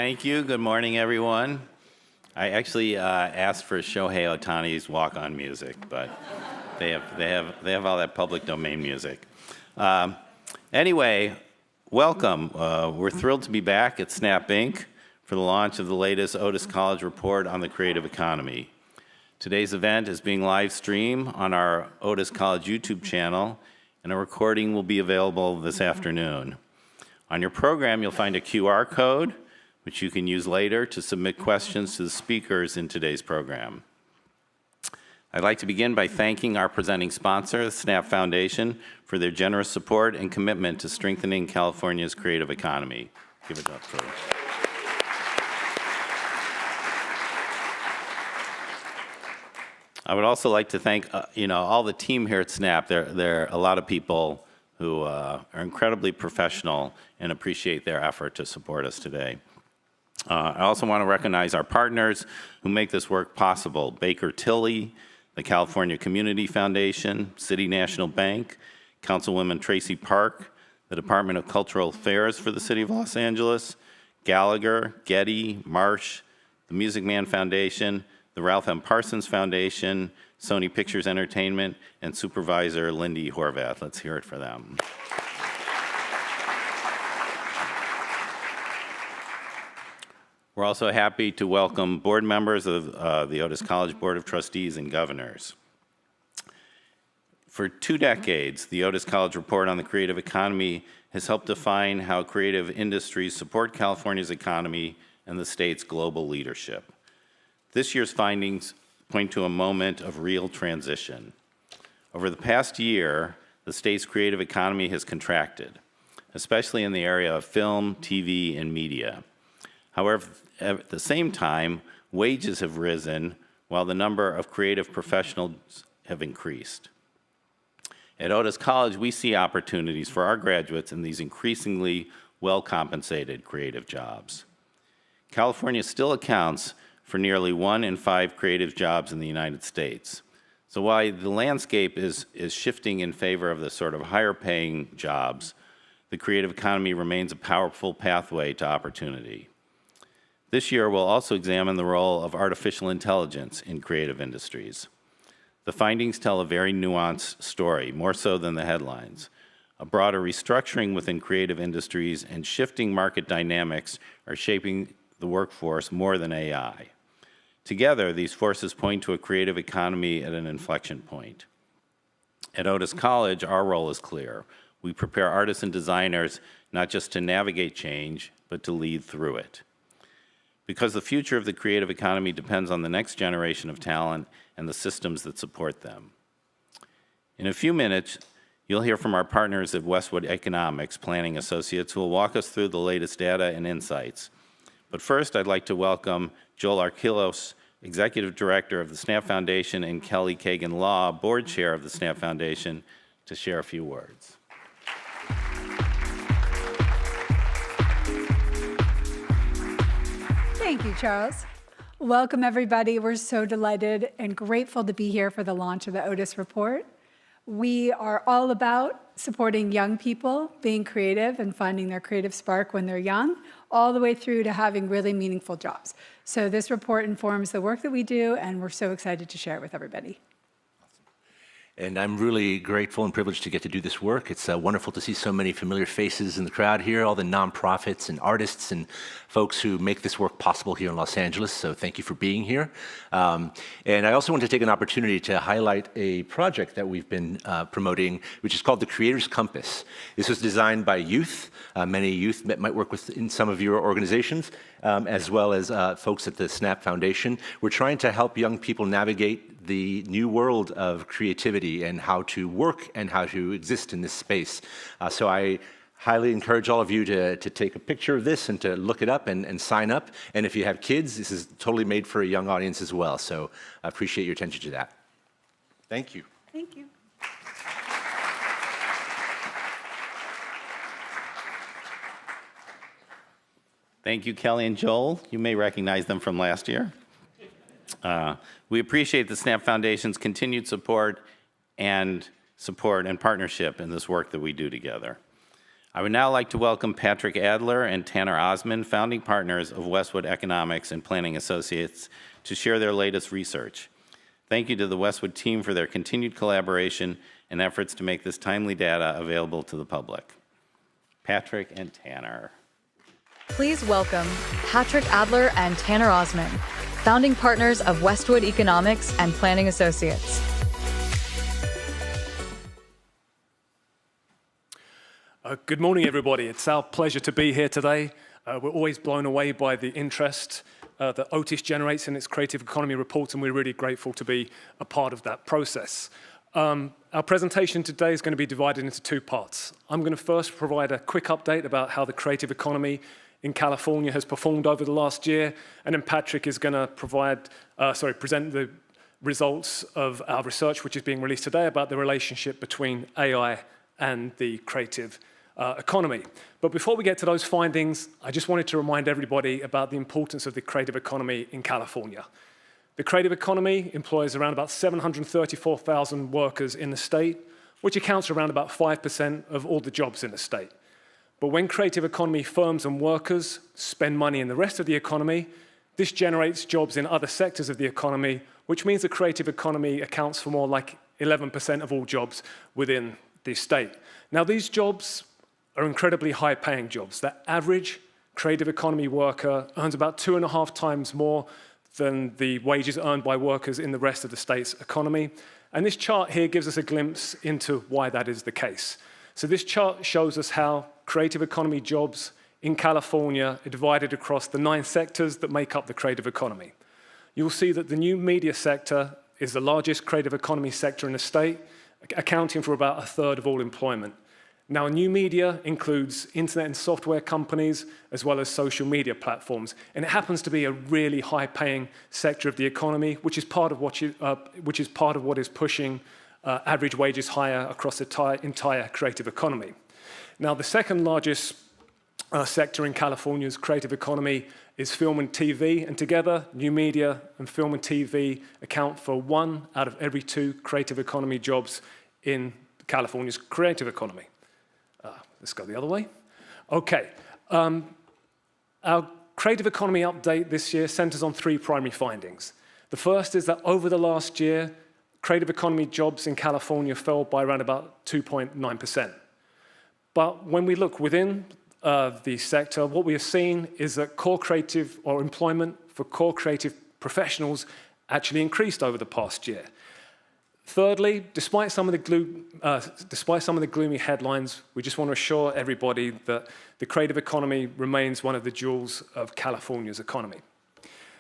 Thank you. Good morning, everyone. I actually asked for Shohei Ohtani's walk-on music, but they have all that public domain music. Anyway, welcome. We're thrilled to be back at Snap Inc. for the launch of the latest Otis College Report on the creative economy. Today's event is being live streamed on our Otis College YouTube channel, and a recording will be available this afternoon. On your program, you'll find a QR code, which you can use later to submit questions to the speakers in today's program. I'd like to begin by thanking our presenting sponsor, the Snap Foundation, for their generous support and commitment to strengthening California's creative economy. Give it up for them. I would also like to thank all the team here at Snap. There are a lot of people who are incredibly professional and appreciate their effort to support us today. I also want to recognize our partners who make this work possible: Baker Tilly, the California Community Foundation, City National Bank, Councilwoman Tracy Park, the Department of Cultural Affairs for the City of Los Angeles, Gallagher, Getty, Marsh, the Music Man Foundation, the Ralph M. Parsons Foundation, Sony Pictures Entertainment, and Supervisor Lindy Horvath. Let's hear it for them. We're also happy to welcome board members of the Otis College Board of Trustees and governors. For 2 decades, the Otis College Report on the Creative Economy has helped define how creative industries support California's economy and the state's global leadership. This year's findings point to a moment of real transition. Over the past year, the state's creative economy has contracted, especially in the area of film, TV, and media. However, at the same time, wages have risen while the number of creative professionals have increased. At Otis College, we see opportunities for our graduates in these increasingly well-compensated creative jobs. California still accounts for nearly 1 in 5 creative jobs in the United States. So while the landscape is shifting in favor of the sort of higher-paying jobs, the creative economy remains a powerful pathway to opportunity. This year, we'll also examine the role of artificial intelligence in creative industries. The findings tell a very nuanced story, more so than the headlines. A broader restructuring within creative industries and shifting market dynamics are shaping the workforce more than AI. Together, these forces point to a creative economy at an inflection point. At Otis College, our role is clear. We prepare artists and designers not just to navigate change, but to lead through it. Because the future of the creative economy depends on the next generation of talent and the systems that support them. In a few minutes, you'll hear from our partners at Westwood Economics Planning Associates, who will walk us through the latest data and insights. But first, I'd like to welcome Joel Arkilos, Executive Director of the Snap Foundation, and Kelly Kagan Law, Board Chair of the Snap Foundation, to share a few words. Thank you, Charles. Welcome, everybody. We're so delighted and grateful to be here for the launch of the Otis Report. We are all about supporting young people being creative and finding their creative spark when they're young, all the way through to having really meaningful jobs. So this report informs the work that we do, and we're so excited to share it with everybody. And I'm really grateful and privileged to get to do this work. It's wonderful to see so many familiar faces in the crowd here, all the nonprofits and artists and folks who make this work possible here in Los Angeles. So thank you for being here. And I also want to take an opportunity to highlight a project that we've been promoting, which is called the Creator's Compass. This was designed by youth, many youth that might work in some of your organizations, as well as folks at the Snap Foundation. We're trying to help young people navigate the new world of creativity and how to work and how to exist in this space. So I highly encourage all of you to take a picture of this and to look it up and sign up. And if you have kids, this is totally made for a young audience as well. So I appreciate your attention to that. Thank you. Thank you. Thank you, Kelly and Joel. You may recognize them from last year. We appreciate the Snap Foundation's continued support and partnership in this work that we do together. I would now like to welcome Patrick Adler and Tanner Osmond, founding partners of Westwood Economics and Planning Associates, to share their latest research. Thank you to the Westwood team for their continued collaboration and efforts to make this timely data available to the public. Patrick and Tanner. Please welcome Patrick Adler and Tanner Osmond, founding partners of Westwood Economics and Planning Associates. Good morning, everybody. It's our pleasure to be here today. We're always blown away by the interest that Otis generates in its creative economy report, and we're really grateful to be a part of that process. Our presentation today is going to be divided into two parts. I'm going to first provide a quick update about how the creative economy in California has performed over the last year, and then Patrick is going to present the results of our research, which is being released today, about the relationship between AI and the creative economy. But before we get to those findings, I just wanted to remind everybody about the importance of the creative economy in California. The creative economy employs around about 734,000 workers in the state, which accounts for around about 5% of all the jobs in the state. But when creative economy firms and workers spend money in the rest of the economy, this generates jobs in other sectors of the economy, which means the creative economy accounts for more like 11% of all jobs within the state. Now, these jobs are incredibly high-paying jobs. The average creative economy worker earns about 2.5 times more than the wages earned by workers in the rest of the state's economy. And this chart here gives us a glimpse into why that is the case. So this chart shows us how creative economy jobs in California are divided across the 9 sectors that make up the creative economy. You'll see that the new media sector is the largest creative economy sector in the state, accounting for about 1/3 of all employment. Now, new media includes internet and software companies, as well as social media platforms. And it happens to be a really high-paying sector of the economy, which is part of what is pushing average wages higher across the entire creative economy. Now, the second largest sector in California's creative economy is film and TV, and together, new media and film and TV account for 1 out of every 2 creative economy jobs in California's creative economy. Let's go the other way. Okay. Our creative economy update this year centers on 3 primary findings. The first is that over the last year, creative economy jobs in California fell by around about 2.9%. But when we look within the sector, what we have seen is that core creative or employment for core creative professionals actually increased over the past year. Thirdly, despite some of the gloomy headlines, we just want to assure everybody that the creative economy remains one of the jewels of California's economy.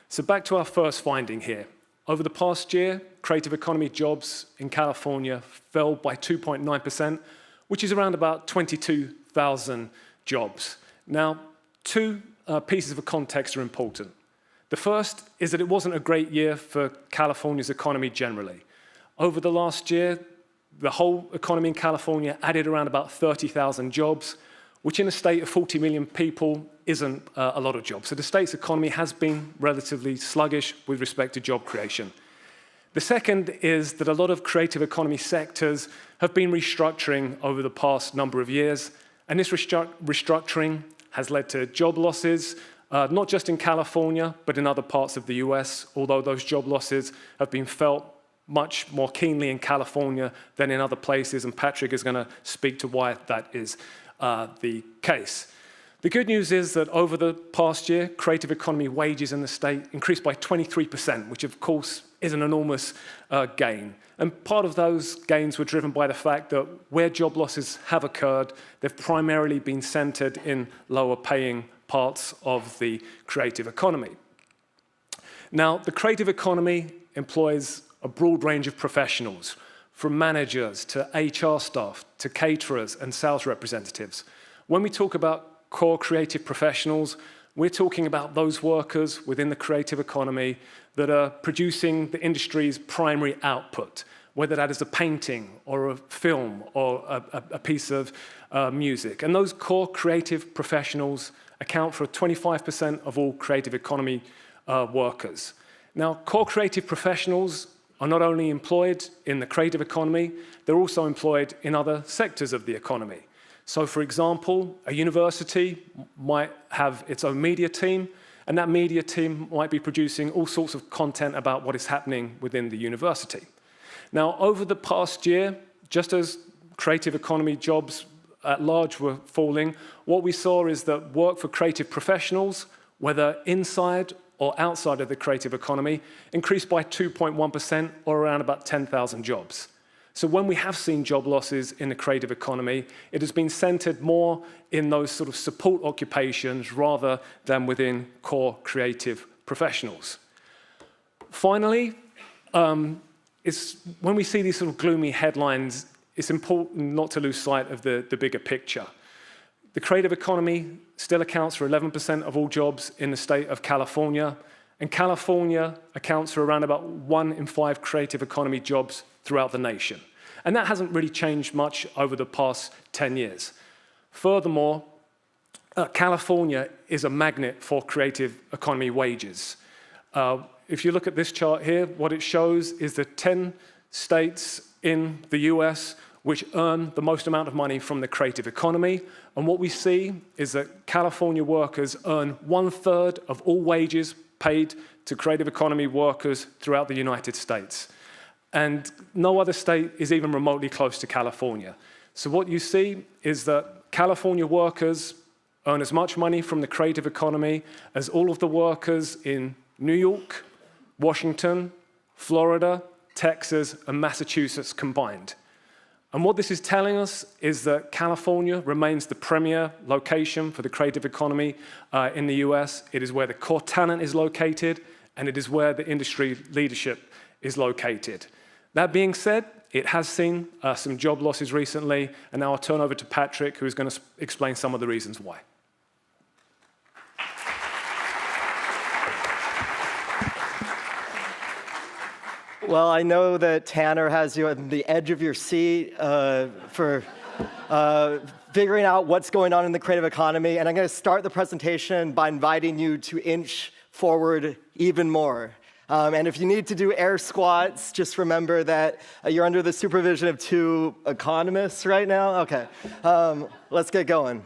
So back to our first finding here. Over the past year, creative economy jobs in California fell by 2.9%, which is around about 22,000 jobs. Now, 2 pieces of context are important. The first is that it wasn't a great year for California's economy generally. Over the last year, the whole economy in California added around about 30,000 jobs, which in a state of 40 million people isn't a lot of jobs. So the state's economy has been relatively sluggish with respect to job creation. The second is that a lot of creative economy sectors have been restructuring over the past number of years, and this restructuring has led to job losses, not just in California, but in other parts of the US, although those job losses have been felt much more keenly in California than in other places, and Patrick is going to speak to why that is the case. The good news is that over the past year, creative economy wages in the state increased by 23%, which of course is an enormous gain. And part of those gains were driven by the fact that where job losses have occurred, they've primarily been centered in lower paying parts of the creative economy. Now, the creative economy employs a broad range of professionals, from managers to HR staff to caterers and sales representatives. When we talk about core creative professionals, we're talking about those workers within the creative economy that are producing the industry's primary output, whether that is a painting or a film or a piece of music. And those core creative professionals account for 25% of all creative economy workers. Now, core creative professionals are not only employed in the creative economy, they're also employed in other sectors of the economy. So for example, a university might have its own media team, and that media team might be producing all sorts of content about what is happening within the university. Now, over the past year, just as creative economy jobs at large were falling, what we saw is that work for creative professionals, whether inside or outside of the creative economy, increased by 2.1%, or around about 10,000 jobs. So when we have seen job losses in the creative economy, it has been centered more in those sort of support occupations rather than within core creative professionals. Finally, when we see these sort of gloomy headlines, it's important not to lose sight of the bigger picture. The creative economy still accounts for 11% of all jobs in the state of California, and California accounts for around about 1 in 5 creative economy jobs throughout the nation. And that hasn't really changed much over the past 10 years. Furthermore, California is a magnet for creative economy wages. If you look at this chart here, what it shows is the 10 states in the US which earn the most amount of money from the creative economy. And what we see is that California workers earn 1/3 of all wages paid to creative economy workers throughout the United States. And no other state is even remotely close to California. So what you see is that California workers earn as much money from the creative economy as all of the workers in New York, Washington, Florida, Texas, and Massachusetts combined. And what this is telling us is that California remains the premier location for the creative economy in the US. It is where the core talent is located, and it is where the industry leadership is located. That being said, it has seen some job losses recently, and now I'll turn over to Patrick, who is going to explain some of the reasons why. Well, I know that Tanner has you on the edge of your seat for figuring out what's going on in the creative economy, and I'm going to start the presentation by inviting you to inch forward even more. And if you need to do air squats, just remember that you're under the supervision of 2 economists right now. Okay, let's get going.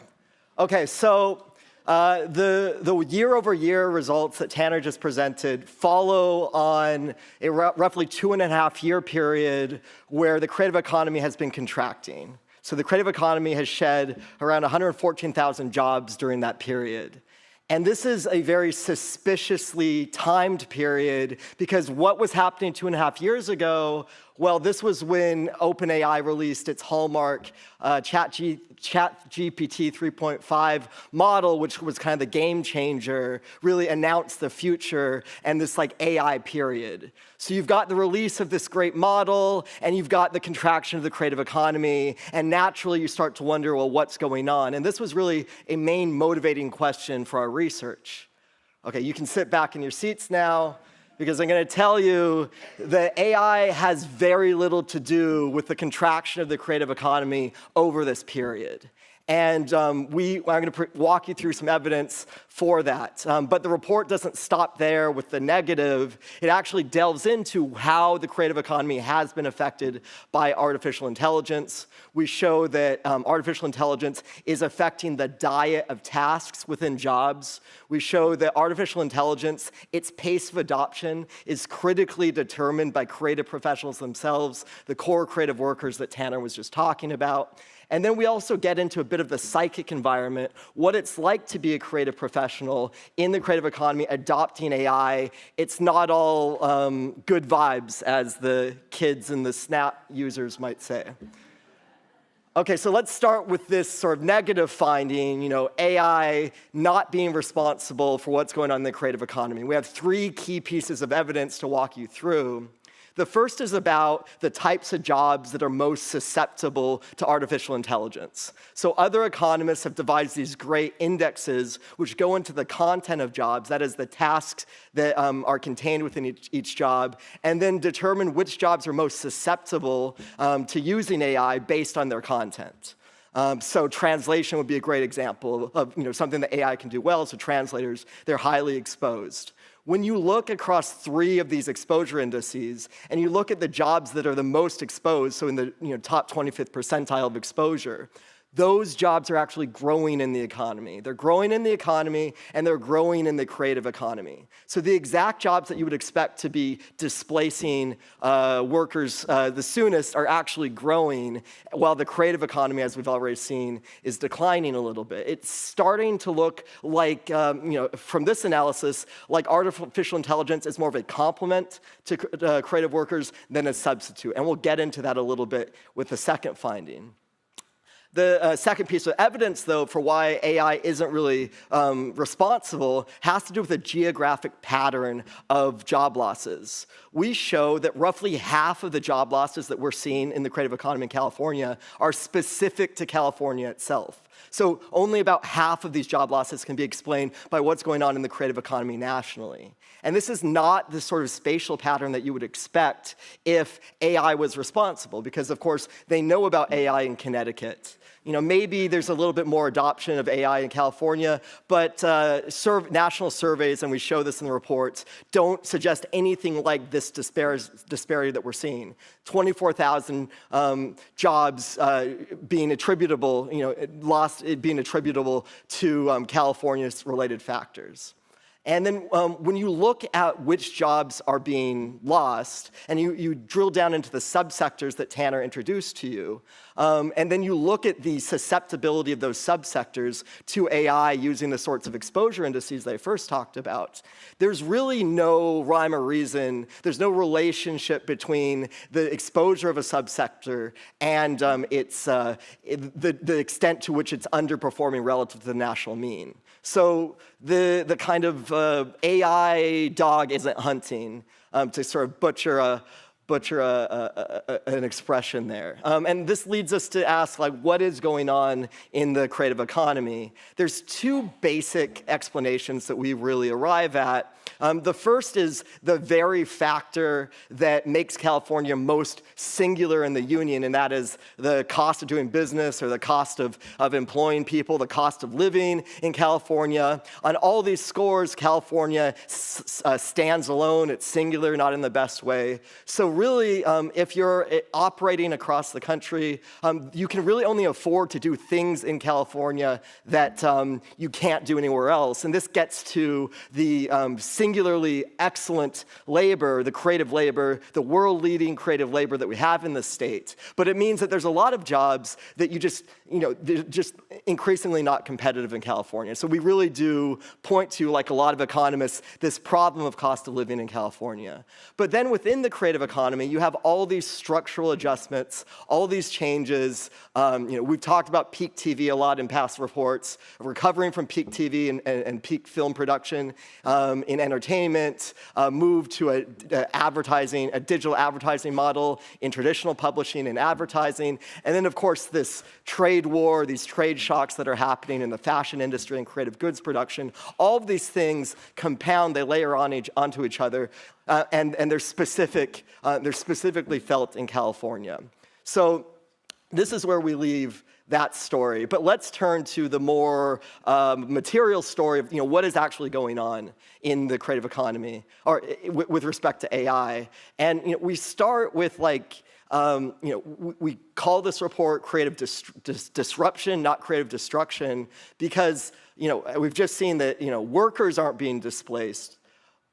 Okay, so the year-over-year results that Tanner just presented follow on a roughly 2.5-year period where the creative economy has been contracting. So the creative economy has shed around 114,000 jobs during that period. And this is a very suspiciously timed period because what was happening 2.5 years ago, well, this was when OpenAI released its hallmark ChatGPT 3.5 model, which was kind of the game changer, really announced the future and this like AI period. So you've got the release of this great model, and you've got the contraction of the creative economy, and naturally you start to wonder, well, what's going on? And this was really a main motivating question for our research. Okay, you can sit back in your seats now, because I'm going to tell you that AI has very little to do with the contraction of the creative economy over this period. And I'm going to walk you through some evidence for that. But the report doesn't stop there with the negative. It actually delves into how the creative economy has been affected by artificial intelligence. We show that artificial intelligence is affecting the diet of tasks within jobs. We show that artificial intelligence, its pace of adoption, is critically determined by creative professionals themselves, the core creative workers that Tanner was just talking about. And then we also get into a bit of the psychic environment, what it's like to be a creative professional in the creative economy adopting AI. It's not all good vibes, as the kids and the Snap users might say. Okay, so let's start with this sort of negative finding, AI not being responsible for what's going on in the creative economy. We have 3 key pieces of evidence to walk you through. The first is about the types of jobs that are most susceptible to artificial intelligence. So other economists have devised these great indexes which go into the content of jobs, that is the tasks that are contained within each job, and then determine which jobs are most susceptible to using AI based on their content. So translation would be a great example of something that AI can do well. So translators, they're highly exposed. When you look across 3 of these exposure indices, and you look at the jobs that are the most exposed, so in the top 25th percentile of exposure, those jobs are actually growing in the economy. They're growing in the economy, and they're growing in the creative economy. So the exact jobs that you would expect to be displacing workers the soonest are actually growing, while the creative economy, as we've already seen, is declining a little bit. It's starting to look like, from this analysis, like artificial intelligence is more of a complement to creative workers than a substitute. And we'll get into that a little bit with the second finding. The second piece of evidence, though, for why AI isn't really responsible has to do with the geographic pattern of job losses. We show that roughly half of the job losses that we're seeing in the creative economy in California are specific to California itself. So only about half of these job losses can be explained by what's going on in the creative economy nationally. And this is not the sort of spatial pattern that you would expect if AI was responsible, because, of course, they know about AI in Connecticut. Maybe there's a little bit more adoption of AI in California, but national surveys, and we show this in the reports, don't suggest anything like this disparity that we're seeing. 24,000 jobs being attributable, being attributable to California's related factors. And then when you look at which jobs are being lost, and you drill down into the subsectors that Tanner introduced to you, and then you look at the susceptibility of those subsectors to AI using the sorts of exposure indices that I first talked about, there's really no rhyme or reason, there's no relationship between the exposure of a subsector and the extent to which it's underperforming relative to the national mean. So the kind of AI dog isn't hunting, to sort of butcher an expression there. And this leads us to ask, what is going on in the creative economy? There's two basic explanations that we really arrive at. The first is the very factor that makes California most singular in the union, and that is the cost of doing business or the cost of employing people, the cost of living in California. On all these scores, California stands alone. It's singular, not in the best way. So really, if you're operating across the country, you can really only afford to do things in California that you can't do anywhere else. And this gets to the singularly excellent labor, the creative labor, the world-leading creative labor that we have in the state. But it means that there's a lot of jobs that they're just increasingly not competitive in California. So we really do point to, like a lot of economists, this problem of cost of living in California. But then within the creative economy, you have all these structural adjustments, all these changes. We've talked about peak TV a lot in past reports, recovering from peak TV and peak film production in entertainment, move to a digital advertising model in traditional publishing and advertising, and then, of course, this trade war, these trade shocks that are happening in the fashion industry and creative goods production. All of these things compound, they layer onto each other, and they're specifically felt in California. So this is where we leave that story. But let's turn to the more material story of what is actually going on in the creative economy, or with respect to AI. And we start with we call this report creative disruption, not creative destruction, because we've just seen that workers aren't being displaced,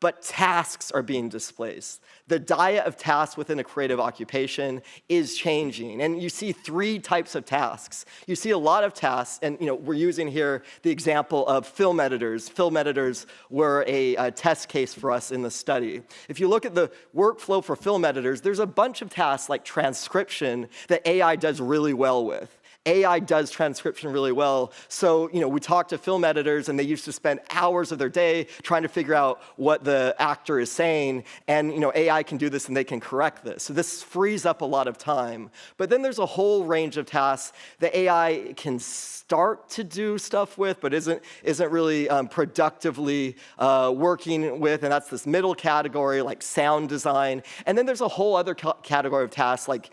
but tasks are being displaced. The diet of tasks within a creative occupation is changing. And you see three types of tasks. You see a lot of tasks, and we're using here the example of film editors. Film editors were a test case for us in the study. If you look at the workflow for film editors, there's a bunch of tasks like transcription that AI does really well with. AI does transcription really well. So, we talked to film editors, and they used to spend hours of their day trying to figure out what the actor is saying. And, AI can do this, and they can correct this. So this frees up a lot of time. But then there's a whole range of tasks that AI can start to do stuff with, but isn't really productively working with. And that's this middle category, like sound design. And then there's a whole other category of tasks, like,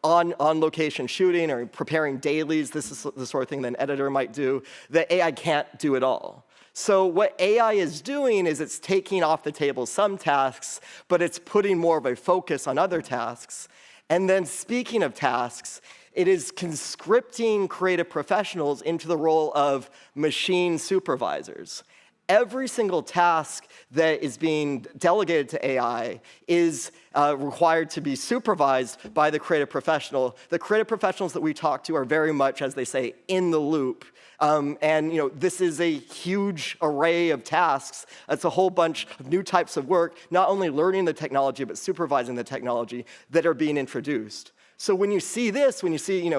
on-location shooting or preparing dailies. This is the sort of thing that an editor might do that AI can't do at all. So what AI is doing is it's taking off the table some tasks, but it's putting more of a focus on other tasks. And then speaking of tasks, it is conscripting creative professionals into the role of machine supervisors. Every single task that is being delegated to AI is required to be supervised by the creative professional. The creative professionals that we talk to are very much, as they say, in the loop. And this is a huge array of tasks. It's a whole bunch of new types of work, not only learning the technology, but supervising the technology that are being introduced. So when you see this, when you see,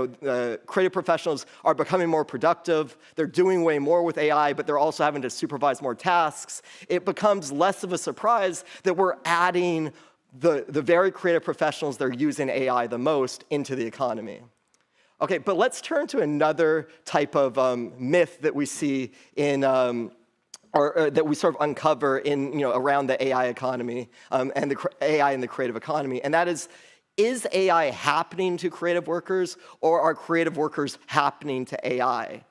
creative professionals are becoming more productive, they're doing way more with AI, but they're also having to supervise more tasks, it becomes less of a surprise that we're adding the very creative professionals that are using AI the most into the economy. Okay, but let's turn to another type of myth that we see in, or that we sort of uncover in, around the AI economy and the AI and the creative economy, and that is AI happening to creative workers, or are creative workers happening to AI?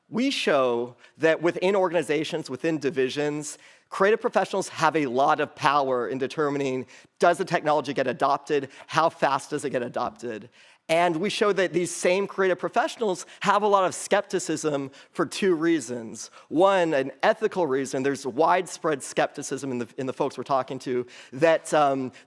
We show that within organizations, within divisions, creative professionals have a lot of power in determining, does the technology get adopted? How fast does it get adopted? And we show that these same creative professionals have a lot of skepticism for two reasons. One, an ethical reason. There's widespread skepticism in the folks we're talking to that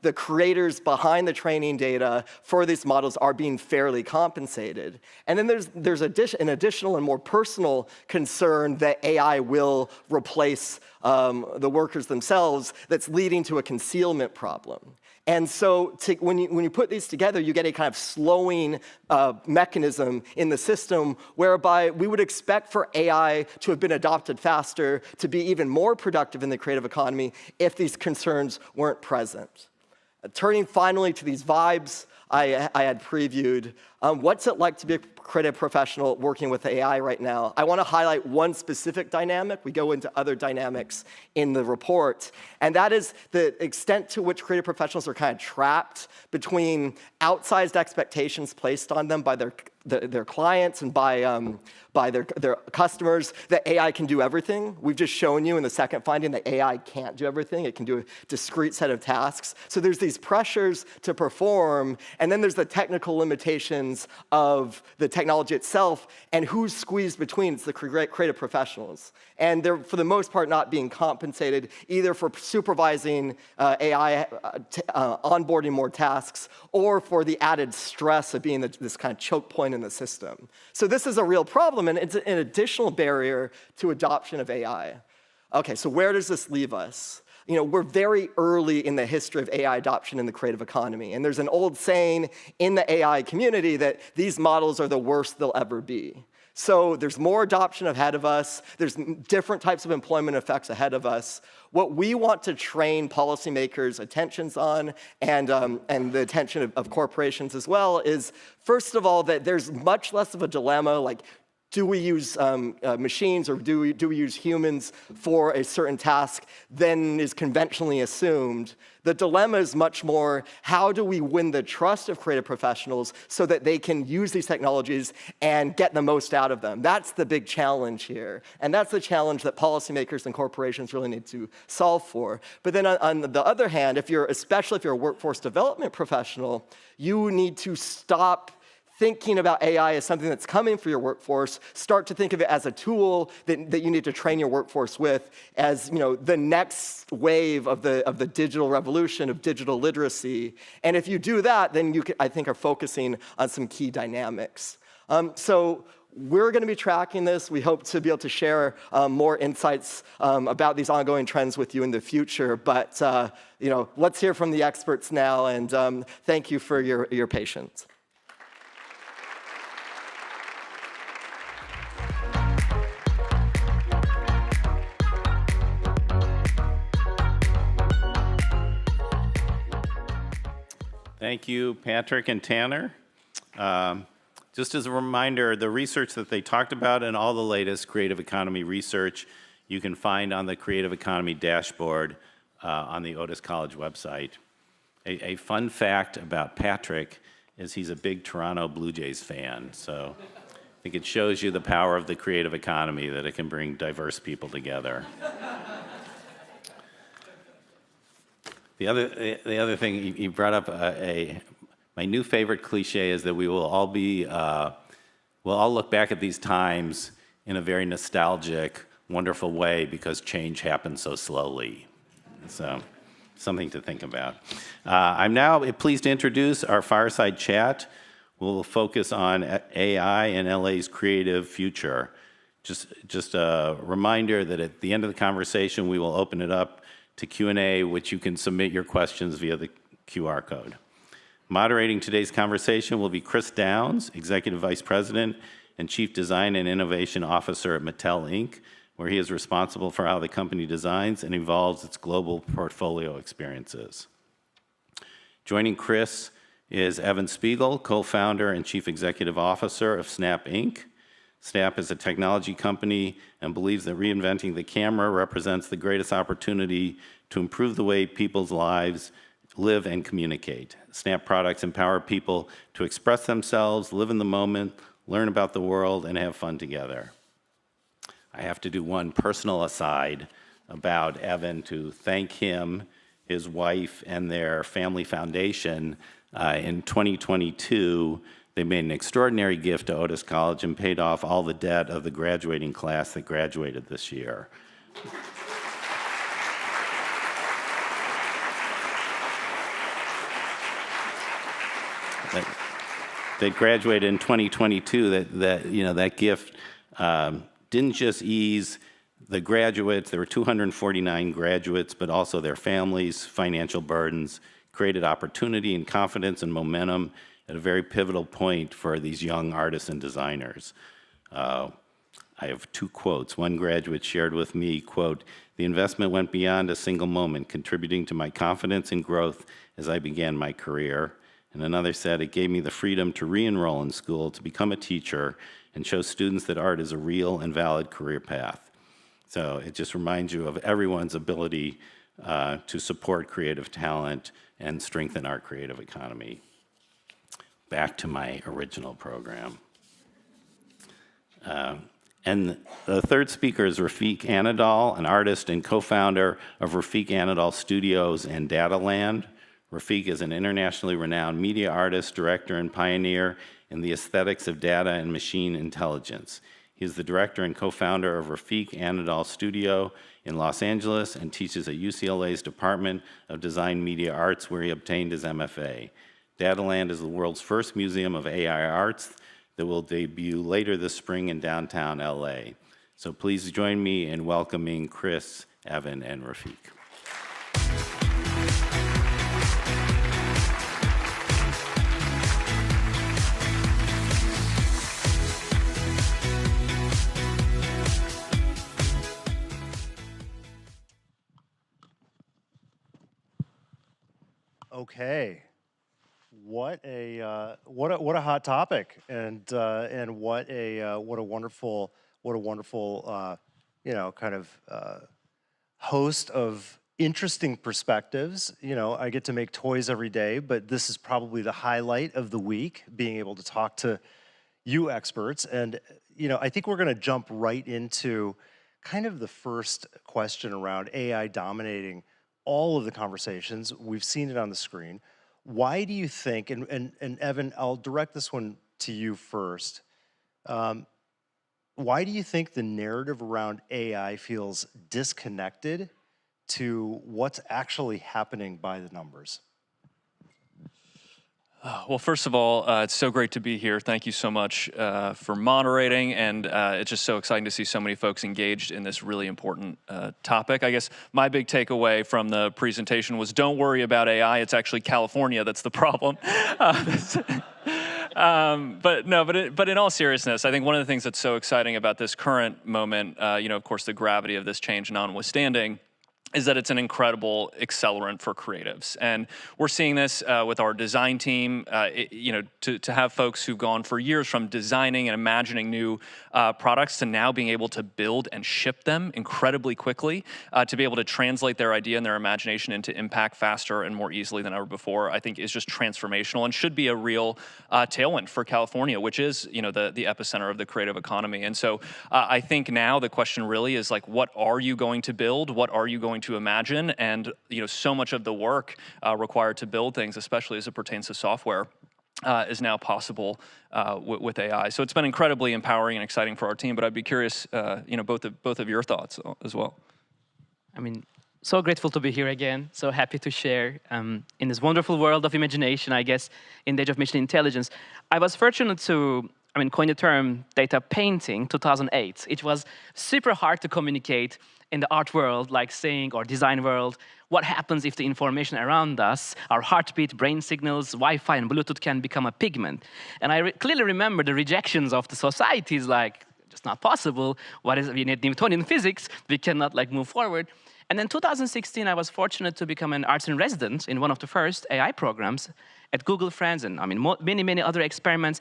the creators behind the training data for these models are being fairly compensated. And then there's an additional and more personal concern that AI will replace the workers themselves that's leading to a concealment problem. And so when you put these together, you get a kind of slowing mechanism in the system whereby we would expect for AI to have been adopted faster, to be even more productive in the creative economy if these concerns weren't present. Turning finally to these vibes I had previewed, what's it like to be a creative professional working with AI right now? I want to highlight one specific dynamic. We go into other dynamics in the report, and that is the extent to which creative professionals are kind of trapped between outsized expectations placed on them by their clients and by their customers that AI can do everything. We've just shown you in the second finding that AI can't do everything. It can do a discrete set of tasks. So there's these pressures to perform, and then there's the technical limitations of the technology itself, and who's squeezed between? It's the creative professionals. And they're, for the most part, not being compensated either for supervising AI, onboarding more tasks, or for the added stress of being this kind of choke point in the system. So this is a real problem, and it's an additional barrier to adoption of AI. Okay, so where does this leave us? We're very early in the history of AI adoption in the creative economy, and there's an old saying in the AI community that these models are the worst they'll ever be. So there's more adoption ahead of us. There's different types of employment effects ahead of us. What we want to train policymakers' attentions on, and the attention of corporations as well, is first of all that there's much less of a dilemma, like, do we use machines or do we use humans for a certain task than is conventionally assumed? The dilemma is much more, how do we win the trust of creative professionals so that they can use these technologies and get the most out of them? That's the big challenge here. And that's the challenge that policymakers and corporations really need to solve for. But then on the other hand, especially if you're a workforce development professional, you need to stop thinking about AI as something that's coming for your workforce. Start to think of it as a tool that you need to train your workforce with, as the next wave of the digital revolution, of digital literacy. And if you do that, then you, I think, are focusing on some key dynamics. So we're going to be tracking this. We hope to be able to share more insights about these ongoing trends with you in the future. But let's hear from the experts now, and thank you for your patience. Thank you, Patrick and Tanner. Just as a reminder, the research that they talked about and all the latest creative economy research you can find on the Creative Economy dashboard on the Otis College website. A fun fact about Patrick is he's a big Toronto Blue Jays fan, so I think it shows you the power of the creative economy, that it can bring diverse people together. The other thing, you brought up My new favorite cliche is that we will all be, we'll all look back at these times in a very nostalgic, wonderful way because change happens so slowly. So, something to think about. I'm now pleased to introduce our Fireside Chat. We'll focus on AI and L.A.'s creative future. Just a reminder that at the end of the conversation, we will open it up to Q&A, which you can submit your questions via the QR code. Moderating today's conversation will be Chris Downs, Executive Vice President and Chief Design and Innovation Officer at Mattel, Inc., where he is responsible for how the company designs and evolves its global portfolio experiences. Joining Chris is Evan Spiegel, co-founder and Chief Executive Officer of Snap, Inc. Snap is a technology company and believes that reinventing the camera represents the greatest opportunity to improve the way people's lives live and communicate. Snap products empower people to express themselves, live in the moment, learn about the world, and have fun together. I have to do one personal aside about Evan to thank him, his wife, and their family foundation. In 2022, they made an extraordinary gift to Otis College and paid off all the debt of the graduating class that graduated this year. They graduated in 2022. That gift didn't just ease the graduates. There were 249 graduates, but also their families' financial burdens, created opportunity and confidence and momentum at a very pivotal point for these young artists and designers. I have two quotes. One graduate shared with me, quote, "The investment went beyond a single moment, contributing to my confidence and growth as I began my career." And another said, "It gave me the freedom to re-enroll in school, to become a teacher, and show students that art is a real and valid career path." So it just reminds you of everyone's ability to support creative talent and strengthen our creative economy. Back to my original program. And the third speaker is Refik Anadol, an artist and co-founder of Refik Anadol Studios and Dataland. Refik is an internationally renowned media artist, director, and pioneer in the aesthetics of data and machine intelligence. He is the director and co-founder of Refik Anadol Studio in Los Angeles and teaches at UCLA's Department of Design Media Arts, where he obtained his MFA. Dataland is the world's first museum of AI arts that will debut later this spring in downtown LA. So please join me in welcoming Chris, Evan, and Refik. Okay, what a hot topic, and what a wonderful kind of host of interesting perspectives. I get to make toys every day, but this is probably the highlight of the week, being able to talk to you experts. And I think we're going to jump right into kind of the first question around AI dominating all of the conversations. We've seen it on the screen. Why do you think, and Evan, I'll direct this one to you first. Why do you think the narrative around AI feels disconnected to what's actually happening by the numbers? Well, first of all, it's so great to be here. Thank you so much for moderating, and it's just so exciting to see so many folks engaged in this really important topic. I guess my big takeaway from the presentation was, don't worry about AI, it's actually California that's the problem. But in all seriousness, I think one of the things that's so exciting about this current moment, of course, the gravity of this change notwithstanding, is that it's an incredible accelerant for creatives. And we're seeing this with our design team, to have folks who've gone for years from designing and imagining new products to now being able to build and ship them incredibly quickly, to be able to translate their idea and their imagination into impact faster and more easily than ever before, I think is just transformational and should be a real tailwind for California, which is, the epicenter of the creative economy. And so I think now the question really is like, what are you going to build? What are you going to imagine? And so much of the work required to build things, especially as it pertains to software, is now possible with AI. So it's been incredibly empowering and exciting for our team, but I'd be curious, both of your thoughts as well. I mean, so grateful to be here again. So happy to share in this wonderful world of imagination, I guess, in the age of machine intelligence. I was fortunate to, coin the term data painting 2008. It was super hard to communicate in the art world, like saying, or design world, what happens if the information around us, our heartbeat, brain signals, Wi-Fi, and Bluetooth can become a pigment. And I clearly remember the rejections of the societies, like, just not possible. We need Newtonian physics. We cannot move forward. And then 2016, I was fortunate to become an arts in residence in one of the first AI programs at Google France, and many other experiments.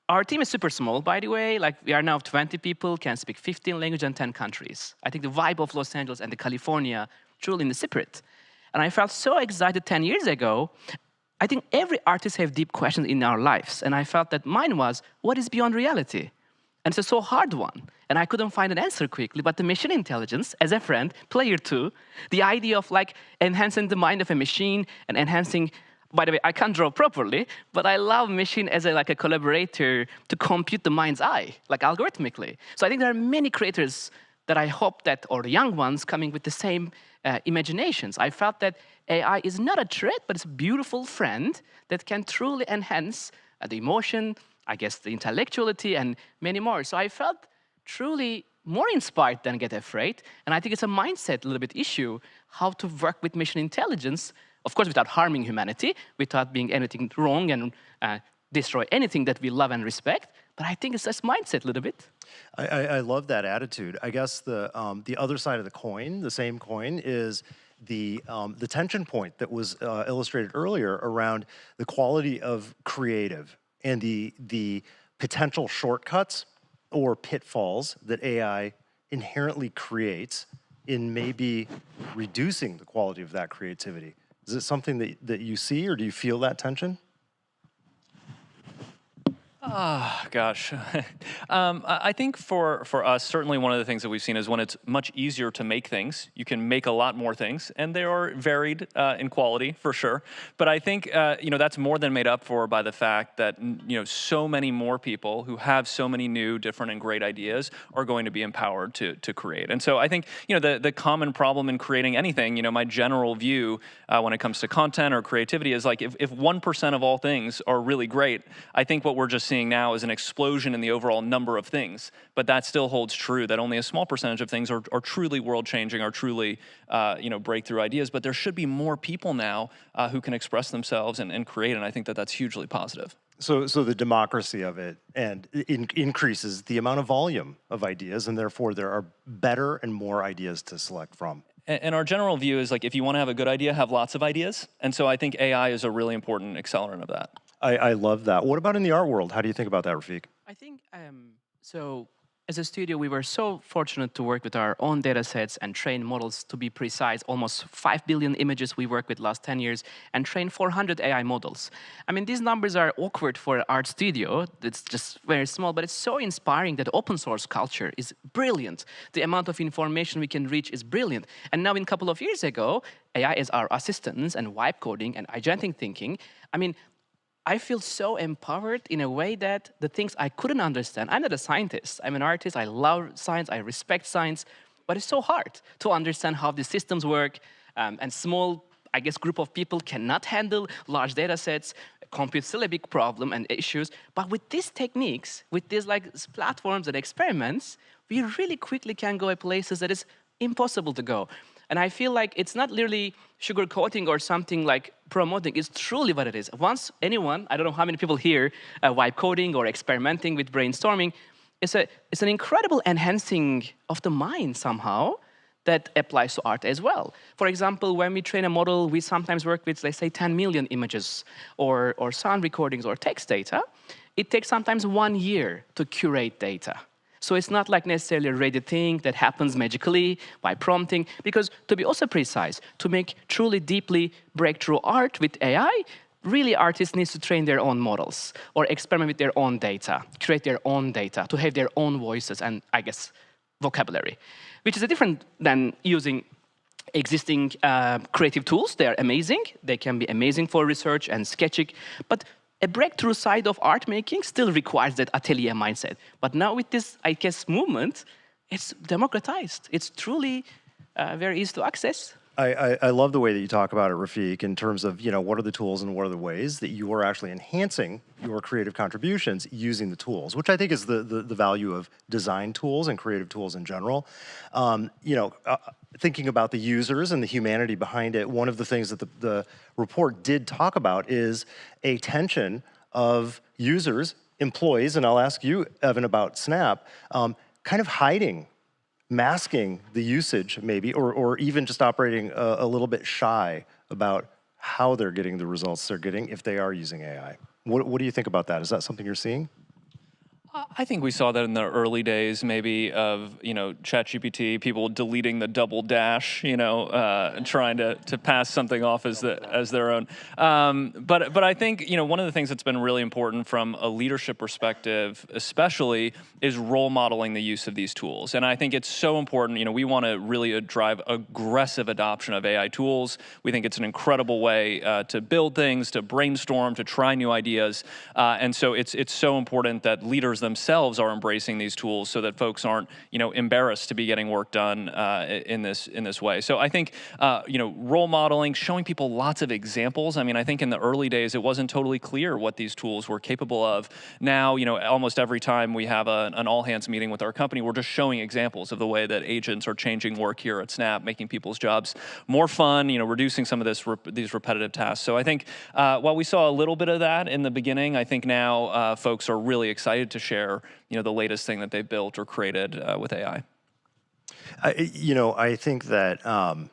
Our team is super small, by the way. We are now 20 people, can speak 15 languages and 10 countries. I think the vibe of Los Angeles and California, truly in the spirit. And I felt so excited 10 years ago. I think every artist has deep questions in our lives. And I felt that mine was, what is beyond reality? And it's a so hard one. And I couldn't find an answer quickly. But the machine intelligence, as a friend, player two, the idea of enhancing the mind of a machine and enhancing. By the way, I can't draw properly, but I love machine as a collaborator to compute the mind's eye, algorithmically. So I think there are many creators that I hope that, or the young ones, coming with the same imaginations. I felt that AI is not a threat, but it's a beautiful friend that can truly enhance the emotion, I guess the intellectuality, and many more. So I felt truly more inspired than get afraid. And I think it's a mindset, a little bit issue, how to work with machine intelligence. Of course, without harming humanity, without being anything wrong and destroy anything that we love and respect. But I think it's this mindset a little bit. I love that attitude. I guess the other side of the coin, the same coin, is the tension point that was illustrated earlier around the quality of creative and the potential shortcuts or pitfalls that AI inherently creates in maybe reducing the quality of that creativity. Is it something that you see, or do you feel that tension? Gosh. I think for us, certainly one of the things that we've seen is when it's much easier to make things, you can make a lot more things, and they are varied in quality, for sure. But I think, that's more than made up for by the fact that, so many more people who have so many new, different, and great ideas are going to be empowered to create. And so I think, the common problem in creating anything, my general view when it comes to content or creativity is if 1% of all things are really great, I think what we're just seeing now is an explosion in the overall number of things, but that still holds true that only a small percentage of things are truly world-changing, are truly breakthrough ideas, but there should be more people now who can express themselves and create, and I think that that's hugely positive. So the democracy of it and increases the amount of volume of ideas, and therefore there are better and more ideas to select from. And our general view is if you want to have a good idea, have lots of ideas, and so I think AI is a really important accelerant of that. I love that. What about in the art world? How do you think about that, Refik? I think, so as a studio, we were so fortunate to work with our own data sets and train models, to be precise, almost 5 billion images we worked with last 10 years, and train 400 AI models. These numbers are awkward for an art studio. It's just very small, but it's so inspiring that open source culture is brilliant. The amount of information we can reach is brilliant. And now, in a couple of years ago, AI is our assistants and vibe coding and agentic thinking. I feel so empowered in a way that the things I couldn't understand. I'm not a scientist. I'm an artist. I love science. I respect science. But it's so hard to understand how the systems work. And small, group of people cannot handle large data sets. Compute still a big problem and issues. But with these techniques, with these platforms and experiments, we really quickly can go to places that is impossible to go. And I feel it's not literally sugarcoating or something promoting. It's truly what it is. Once anyone, I don't know how many people here, vibe coding or experimenting with brainstorming, it's an incredible enhancing of the mind somehow that applies to art as well. For example, when we train a model, we sometimes work with, let's say, 10 million images or sound recordings or text data. It takes sometimes 1 year to curate data. So it's not necessarily a ready thing that happens magically by prompting, because to be also precise, to make truly deeply breakthrough art with AI, really artists need to train their own models or experiment with their own data, create their own data, to have their own voices and, vocabulary, which is different than using existing creative tools. They are amazing. They can be amazing for research and sketching, but a breakthrough side of art making still requires that atelier mindset. But now with this, I guess, movement, it's democratized. It's truly very easy to access. I love the way that you talk about it, Refik, in terms of, what are the tools and what are the ways that you are actually enhancing your creative contributions using the tools, which I think is the value of design tools and creative tools in general. Thinking about the users and the humanity behind it, one of the things that the report did talk about is a tension of users, employees, and I'll ask you, Evan, about Snap, kind of hiding, masking the usage maybe, or even just operating a little bit shy about how they're getting the results they're getting if they are using AI. What do you think about that? Is that something you're seeing? I think we saw that in the early days, maybe of ChatGPT, people deleting the double dash, trying to pass something off as their own. But I think one of the things that's been really important from a leadership perspective, especially, is role modeling the use of these tools. And I think it's so important. We want to really drive aggressive adoption of AI tools. We think it's an incredible way to build things, to brainstorm, to try new ideas. And so it's so important that leaders themselves are embracing these tools so that folks aren't, embarrassed to be getting work done in this way. So I think, role modeling, showing people lots of examples. I mean, I think in the early days, it wasn't totally clear what these tools were capable of. Now, almost every time we have an all-hands meeting with our company, we're just showing examples of the way that agents are changing work here at Snap, making people's jobs more fun, reducing some of these repetitive tasks. So I think while we saw a little bit of that in the beginning, I think now folks are really excited to share, the latest thing that they've built or created with AI. I think that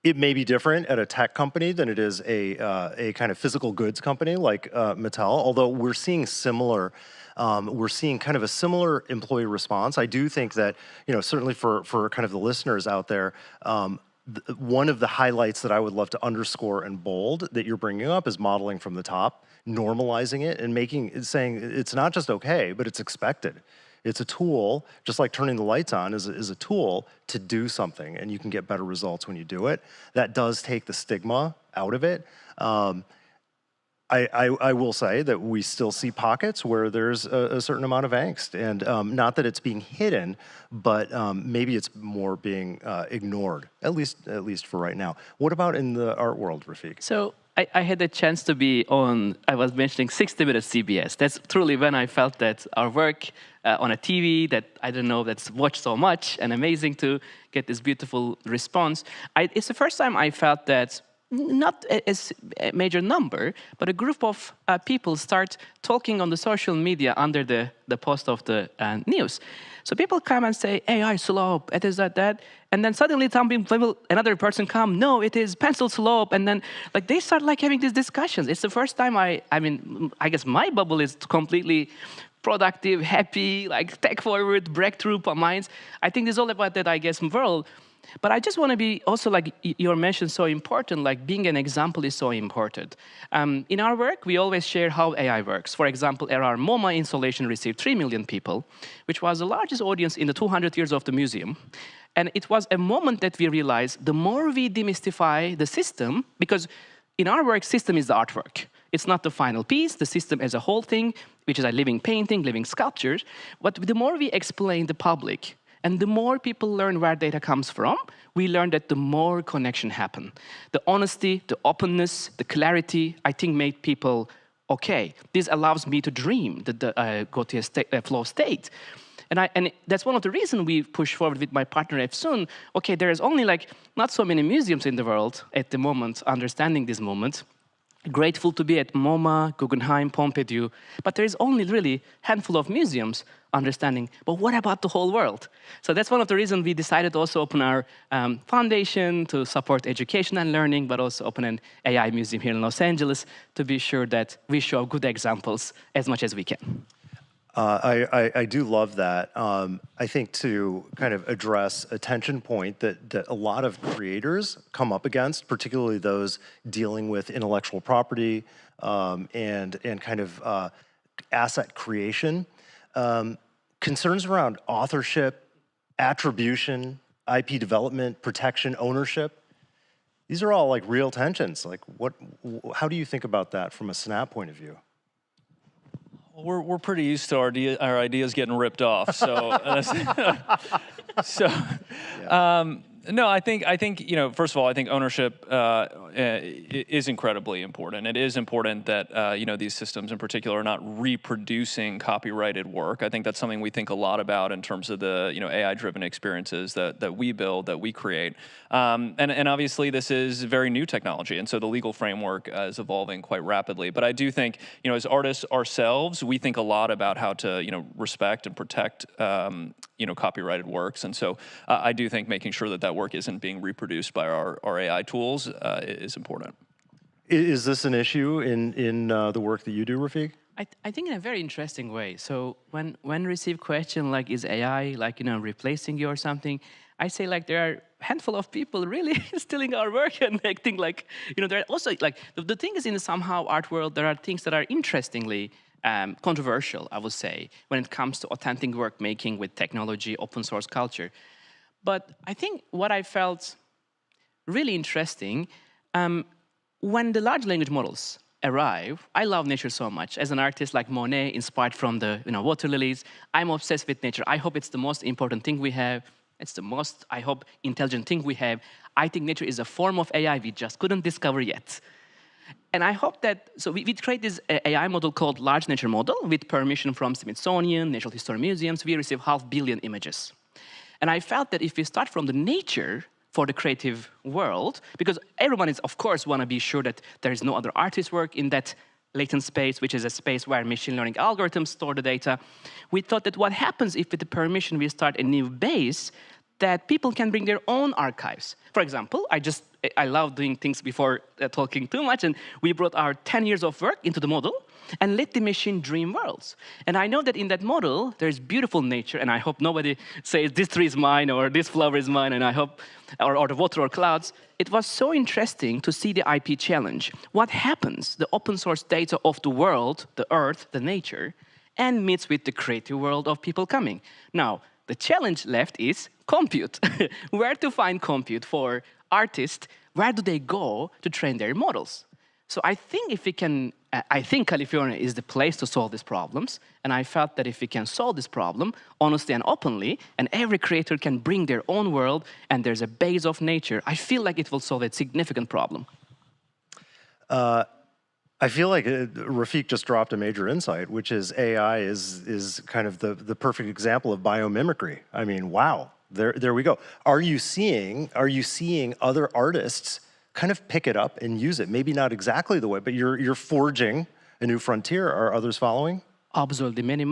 it may be different at a tech company than it is a kind of physical goods company like Mattel, although we're seeing similar, we're seeing kind of a similar employee response. I do think that, certainly for kind of the listeners out there, one of the highlights that I would love to underscore and bold that you're bringing up is modeling from the top, normalizing it and saying it's not just okay, but it's expected. It's a tool, just like turning the lights on is a tool to do something, and you can get better results when you do it. That does take the stigma out of it. I will say that we still see pockets where there's a certain amount of angst, and not that it's being hidden, but maybe it's more being ignored, at least for right now. What about in the art world, Refik? So I had the chance to be on, I was mentioning 60 Minutes CBS. That's truly when I felt that our work on a TV that I don't know that's watched so much and amazing to get this beautiful response. It's the first time I felt that not as a major number, but a group of people start talking on the social media under the post of the news. So people come and say, AI slope, it is that. And then suddenly another person come, no, it is pencil slope. And then they start having these discussions. It's the first time I guess my bubble is completely productive, happy, tech forward, breakthrough minds. I think it's all about that, I guess, world. But I just want to be also, your mention so important, being an example is so important. In our work, we always share how AI works. For example, our MoMA installation received 3 million people, which was the largest audience in the 200 years of the museum. And it was a moment that we realized the more we demystify the system, because in our work, system is the artwork. It's not the final piece, the system as a whole thing, which is a living painting, living sculptures. But the more we explain the public, and the more people learn where data comes from, we learn that the more connection happen. The honesty, the openness, the clarity, I think made people, okay, this allows me to dream, go to a flow state. And that's one of the reasons we push forward with my partner Efsun. Okay, there is only not so many museums in the world at the moment understanding this moment. Grateful to be at MoMA, Guggenheim, Pompidou, but there is only really a handful of museums understanding, but what about the whole world? So that's one of the reasons we decided to also open our foundation to support education and learning, but also open an AI museum here in Los Angeles to be sure that we show good examples as much as we can. I do love that. I think to kind of address a tension point that a lot of creators come up against, particularly those dealing with intellectual property and kind of asset creation, concerns around authorship, attribution, IP development, protection, ownership. These are all like real tensions. Like how do you think about that from a Snap point of view? We're pretty used to our ideas getting ripped off. So, no, I think first of all, I think ownership is incredibly important. It is important that these systems in particular are not reproducing copyrighted work. I think that's something we think a lot about in terms of the AI-driven experiences that we build, that we create. And obviously, this is very new technology, and so the legal framework is evolving quite rapidly. But I do think, as artists ourselves, we think a lot about how to respect and protect copyrighted works. And so I do think making sure that work isn't being reproduced by our AI tools is important. Is this an issue in the work that you do, Refik? I think in a very interesting way. So when receive question like, is AI replacing you or something, I say like there are a handful of people really stealing our work and acting like, there are also like, the thing is in somehow art world, there are things that are interestingly controversial, I would say, when it comes to authentic work making with technology, open source culture. But I think what I felt really interesting, when the large language models arrive, I love nature so much. As an artist like Monet, inspired from the water lilies, I'm obsessed with nature. I hope it's the most important thing we have. It's the most, I hope, intelligent thing we have. I think nature is a form of AI we just couldn't discover yet. And I hope that, so we create this AI model called Large Nature Model with permission from Smithsonian, Natural History Museums. We receive 500 million images. And I felt that if we start from the nature for the creative world, because everyone is, of course, want to be sure that there is no other artist work in that latent space, which is a space where machine learning algorithms store the data. We thought that what happens if with the permission we start a new base, that people can bring their own archives. For example, I love doing things before talking too much, and we brought our 10 years of work into the model and let the machine dream worlds. And I know that in that model, there's beautiful nature, and I hope nobody says this tree is mine or this flower is mine, and I hope, or the water or clouds. It was so interesting to see the IP challenge. What happens, the open source data of the world, the earth, the nature, and meets with the creative world of people coming. Now, the challenge left is compute. Where to find compute for artists? Where do they go to train their models? So I think if we can, I think California is the place to solve these problems. And I felt that if we can solve this problem honestly and openly, and every creator can bring their own world, and there's a base of nature, I feel like it will solve a significant problem. I feel like Refik just dropped a major insight, which is AI is kind of the perfect example of biomimicry. I mean, wow, there we go. Are you seeing other artists kind of pick it up and use it? Maybe not exactly the way, but you're forging a new frontier. Are others following? Absolutely, many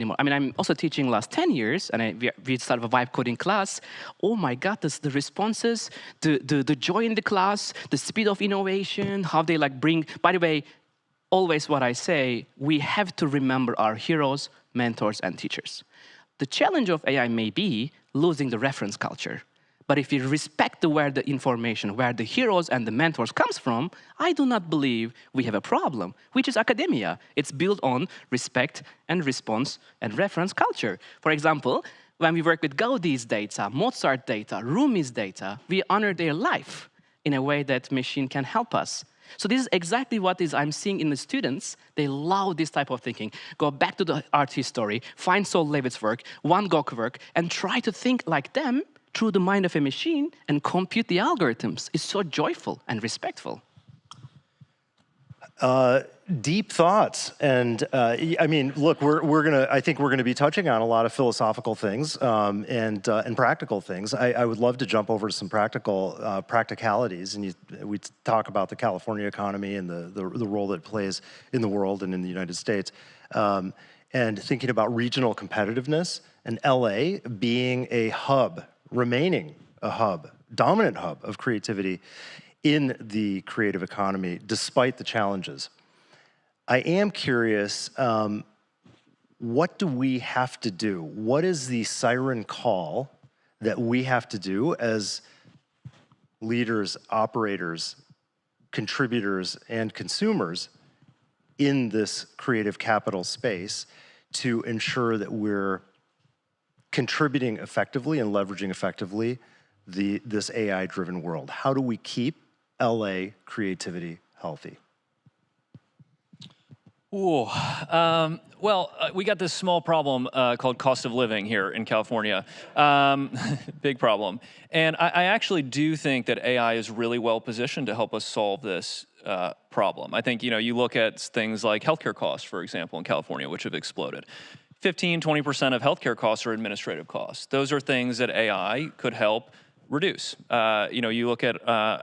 more. I mean, I'm also teaching last 10 years, and we started a vibe coding class. Oh my God, the responses, the joy in the class, the speed of innovation, how they like bring, by the way, always what I say, we have to remember our heroes, mentors, and teachers. The challenge of AI may be losing the reference culture. But if we respect where the information, where the heroes and the mentors comes from, I do not believe we have a problem, which is academia. It's built on respect and response and reference culture. For example, when we work with Gaudi's data, Mozart data, Rumi's data, we honor their life in a way that machine can help us. So this is exactly what I'm seeing in the students. They love this type of thinking. Go back to the art history, find Saul Levitt's work, Van Gogh work, and try to think like them through the mind of a machine and compute the algorithms. It's so joyful and respectful. Deep thoughts, and I mean, look, I think we're gonna be touching on a lot of philosophical things and practical things. I would love to jump over to some practicalities, and we talk about the California economy and the role that it plays in the world and in the United States, and thinking about regional competitiveness and LA being a hub, remaining a hub, dominant hub of creativity in the creative economy, despite the challenges. I am curious, what do we have to do? What is the siren call that we have to do as leaders, operators, contributors, and consumers in this creative capital space to ensure that we're contributing effectively and leveraging effectively this AI-driven world? How do we keep LA creativity healthy? Ooh, we got this small problem called cost of living here in California. Big problem. And I actually do think that AI is really well positioned to help us solve this problem. I think, you look at things like healthcare costs, for example, in California, which have exploded. 15–20% of healthcare costs are administrative costs. Those are things that AI could help reduce. You look at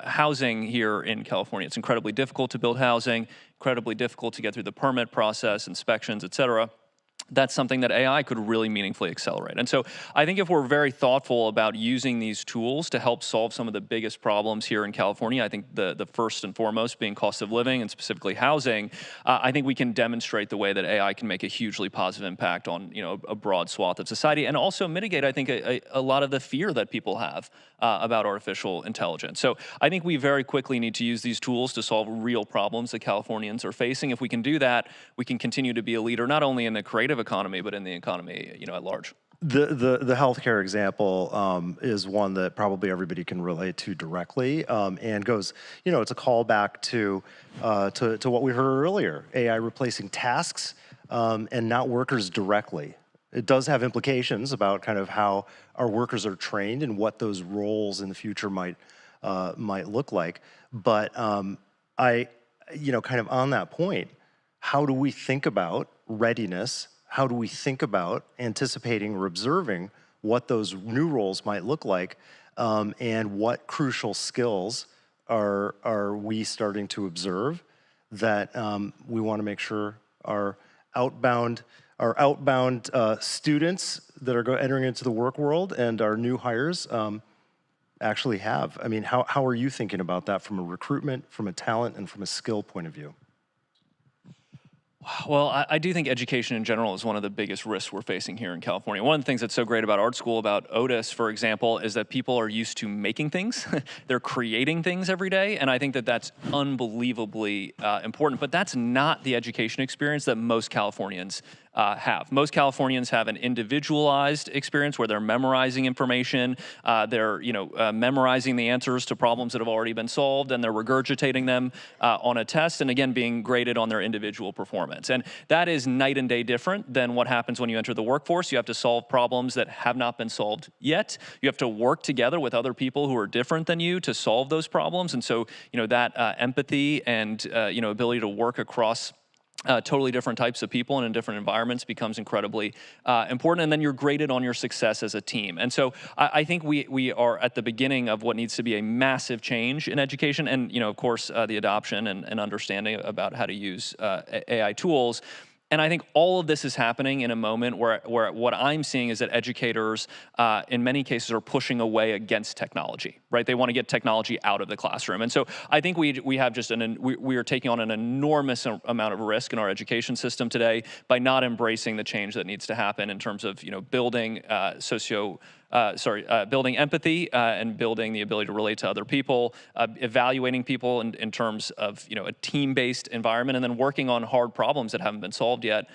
housing here in California. It's incredibly difficult to build housing, incredibly difficult to get through the permit process, inspections, et cetera. That's something that AI could really meaningfully accelerate. And so I think if we're very thoughtful about using these tools to help solve some of the biggest problems here in California, I think the first and foremost being cost of living and specifically housing, I think we can demonstrate the way that AI can make a hugely positive impact on a broad swath of society and also mitigate, I think, a lot of the fear that people have about artificial intelligence. So I think we very quickly need to use these tools to solve real problems that Californians are facing. If we can do that, we can continue to be a leader, not only in the creative economy, but in the economy, at large. The healthcare example is one that probably everybody can relate to directly, and goes, it's a callback to what we heard earlier: AI replacing tasks and not workers directly. It does have implications about kind of how our workers are trained and what those roles in the future might look like. But kind of on that point, how do we think about readiness? How do we think about anticipating or observing what those new roles might look like, and what crucial skills are we starting to observe that we want to make sure our outbound students that are entering into the work world and our new hires actually have? I mean, how are you thinking about that from a recruitment, from a talent, and from a skill point of view? Well, I do think education in general is one of the biggest risks we're facing here in California. One of the things that's so great about art school, about Otis, for example, is that people are used to making things. They're creating things every day, and I think that that's unbelievably important. But that's not the education experience that most Californians have. Most Californians have an individualized experience where they're memorizing information, they're memorizing the answers to problems that have already been solved, and they're regurgitating them on a test, and again being graded on their individual performance. And that is night and day different than what happens when you enter the workforce. You have to solve problems that have not been solved yet. You have to work together with other people who are different than you to solve those problems. And so that empathy and ability to work across totally different types of people and in different environments becomes incredibly important, and then you're graded on your success as a team. And so I think we are at the beginning of what needs to be a massive change in education, and of course the adoption and understanding about how to use AI tools. And I think all of this is happening in a moment where what I'm seeing is that educators, in many cases, are pushing away against technology, right? They want to get technology out of the classroom. And so I think we have just we are taking on an enormous amount of risk in our education system today by not embracing the change that needs to happen in terms of, building building empathy and building the ability to relate to other people, evaluating people in terms of a team-based environment, and then working on hard problems that haven't been solved yet,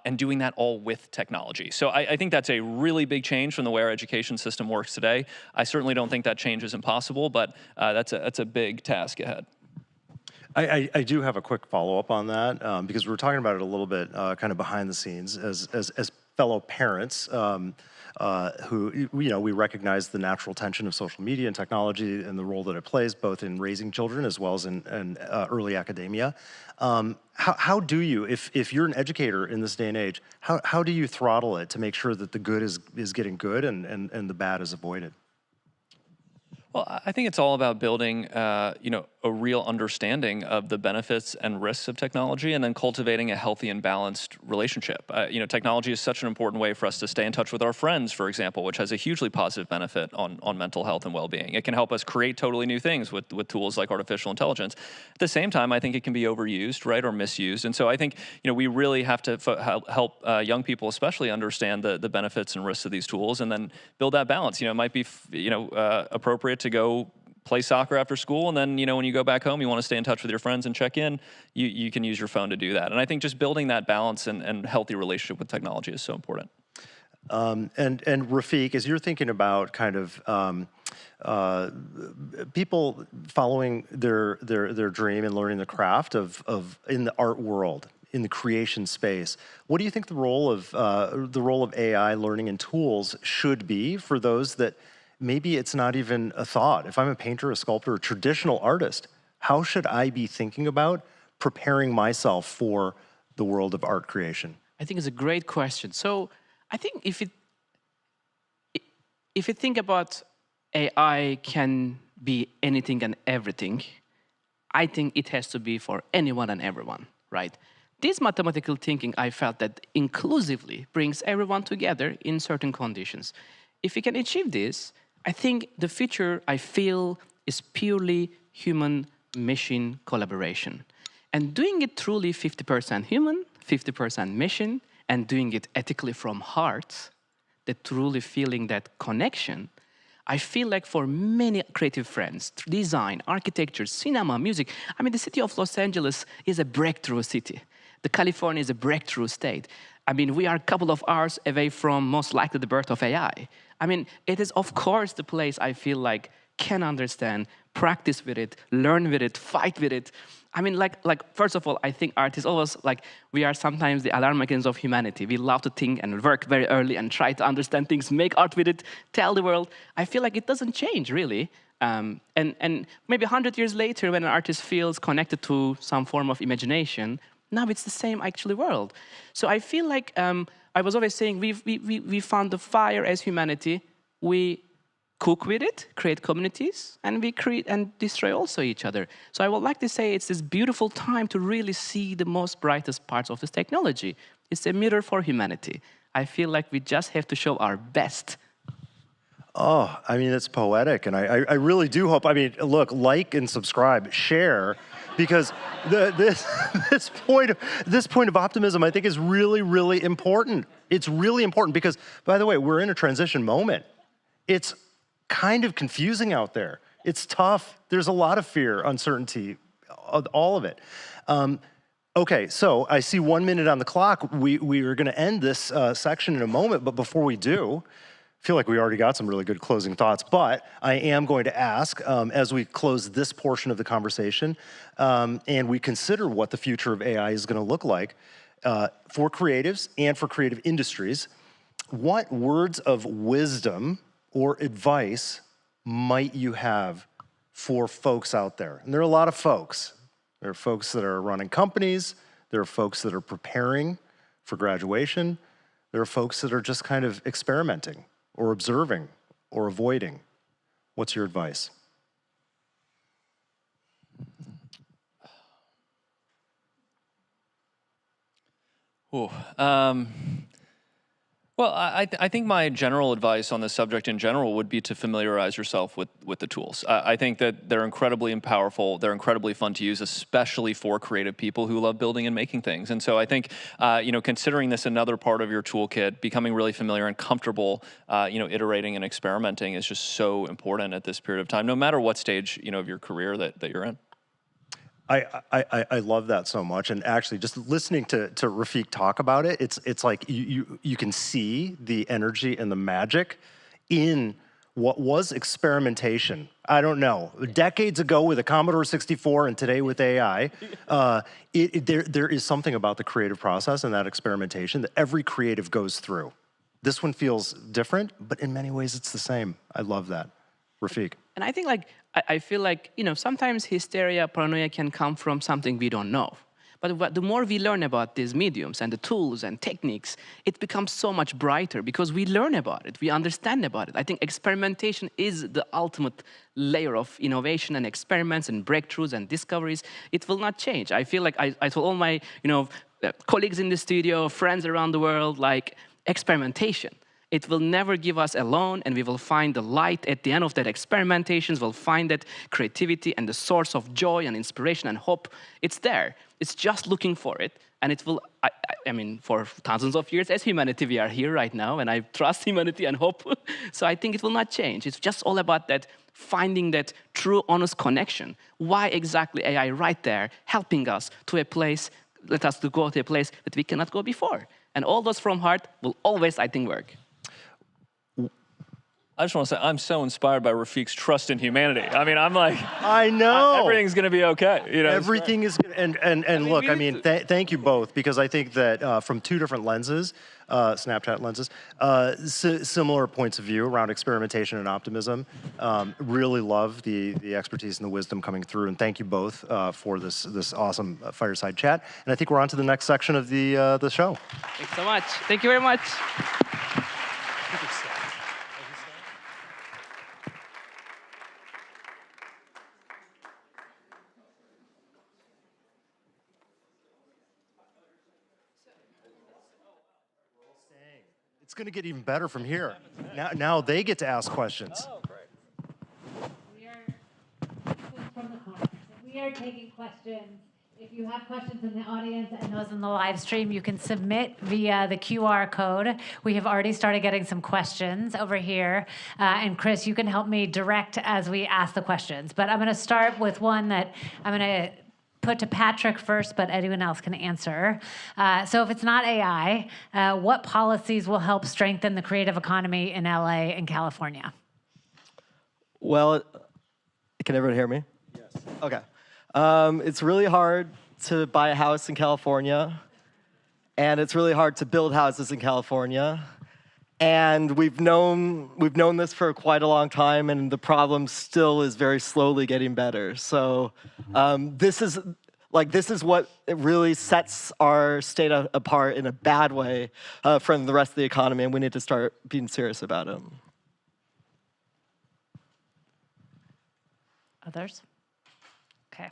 and doing that all with technology. So I think that's a really big change from the way our education system works today. I certainly don't think that change is impossible, but that's a big task ahead. I do have a quick follow-up on that, because we were talking about it a little bit kind of behind the scenes as fellow parents. Who we recognize the natural tension of social media and technology and the role that it plays both in raising children as well as in early academia. How do you, if you're an educator in this day and age, how do you throttle it to make sure that the good is getting good and the bad is avoided? Well, I think it's all about building, a real understanding of the benefits and risks of technology, and then cultivating a healthy and balanced relationship. Technology is such an important way for us to stay in touch with our friends, for example, which has a hugely positive benefit on mental health and well-being. It can help us create totally new things with tools like artificial intelligence. At the same time, I think it can be overused, right, or misused. And so I think, we really have to help young people especially understand the benefits and risks of these tools, and then build that balance. It might be, appropriate to go play soccer after school, and then when you go back home, you want to stay in touch with your friends and check in, you can use your phone to do that. And I think just building that balance and healthy relationship with technology is so important. And Refik, as you're thinking about kind of people following their dream and learning the craft of in the art world, in the creation space, what do you think the role of AI learning and tools should be for those that maybe it's not even a thought? If I'm a painter, a sculptor, a traditional artist, how should I be thinking about preparing myself for the world of art creation? I think it's a great question. So I think if you think about AI can be anything and everything, I think it has to be for anyone and everyone, right? This mathematical thinking, I felt that inclusively brings everyone together in certain conditions. If we can achieve this, I think the future, I feel, is purely human-machine collaboration. And doing it truly 50% human, 50% machine, and doing it ethically from heart, that truly feeling that connection, I feel like for many creative friends, design, architecture, cinema, music, I mean, the city of Los Angeles is a breakthrough city. The California is a breakthrough state. I mean, we are a couple of hours away from most likely the birth of AI. I mean, it is, of course, the place I feel like can understand, practice with it, learn with it, fight with it. I mean, like first of all, I think art is always like, we are sometimes the alarm mechanism of humanity. We love to think and work very early and try to understand things, make art with it, tell the world. I feel like it doesn't change, really. And maybe 100 years later, when an artist feels connected to some form of imagination, now it's the same actually world. So I feel like, I was always saying, we found the fire as humanity. We cook with it, create communities, and we create and destroy also each other. So I would like to say it's this beautiful time to really see the most brightest parts of this technology. It's a mirror for humanity. I feel like we just have to show our best. Oh, I mean, it's poetic, and I really do hope, I mean, look, like and subscribe, share, because this point of optimism, I think, is really, really important. It's really important because, by the way, we're in a transition moment. It's kind of confusing out there. It's tough. There's a lot of fear, uncertainty, all of it. Okay, so I see 1 minute on the clock. We are going to end this section in a moment, but before we do, I feel like we already got some really good closing thoughts, but I am going to ask, as we close this portion of the conversation, and we consider what the future of AI is going to look like for creatives and for creative industries, what words of wisdom or advice might you have for folks out there? And there are a lot of folks. There are folks that are running companies. There are folks that are preparing for graduation. There are folks that are just kind of experimenting or observing or avoiding. What's your advice? Well, I think my general advice on this subject in general would be to familiarize yourself with the tools. I think that they're incredibly powerful. They're incredibly fun to use, especially for creative people who love building and making things. And so I think, considering this another part of your toolkit, becoming really familiar and comfortable, iterating and experimenting is just so important at this period of time, no matter what stage, of your career that you're in. I love that so much, and actually just listening to Refik talk about it, it's like you can see the energy and the magic in what was experimentation. I don't know, decades ago with a Commodore 64 and today with AI, there is something about the creative process and that experimentation that every creative goes through. This one feels different, but in many ways it's the same. I love that. Refik. And I think I feel like, sometimes hysteria, paranoia can come from something we don't know. But the more we learn about these mediums and the tools and techniques, it becomes so much brighter because we learn about it, we understand about it. I think experimentation is the ultimate layer of innovation and experiments and breakthroughs and discoveries. It will not change. I feel like I told all my, colleagues in the studio, friends around the world, like experimentation. It will never give us alone, and we will find the light at the end of that experimentations. We'll find that creativity and the source of joy and inspiration and hope. It's there. It's just looking for it, and it will, I mean, for thousands of years as humanity, we are here right now, and I trust humanity and hope. So I think it will not change. It's just all about that, finding that true, honest connection. Why exactly AI right there, helping us to a place, let us to go to a place that we cannot go before. And all those from heart will always, I think, work. I just want to say I'm so inspired by Refik's trust in humanity. I mean, I'm like, I know. everything's going to be okay. You know, Everything is, and look, I mean, thank you both, because I think that from two different lenses, Snapchat lenses, similar points of view around experimentation and optimism. Really love the expertise and the wisdom coming through, and thank you both for this awesome fireside chat. And I think we're on to the next section of the show. Thanks so much. Thank you very much. It's going to get even better from here. Now they get to ask questions. Oh, great. We are taking questions. If you have questions in the audience and those in the live stream, you can submit via the QR code. We have already started getting some questions over here. And Chris, you can help me direct as we ask the questions. But I'm going to start with one that I'm going to put to Patrick first, but anyone else can answer. So if it's not AI, what policies will help strengthen the creative economy in LA and California? Well, can everyone hear me? Yes. Okay. It's really hard to buy a house in California, and it's really hard to build houses in California. And we've known this for quite a long time, and the problem still is very slowly getting better. So this is what really sets our state apart in a bad way from the rest of the economy, and we need to start being serious about it. Others? Okay.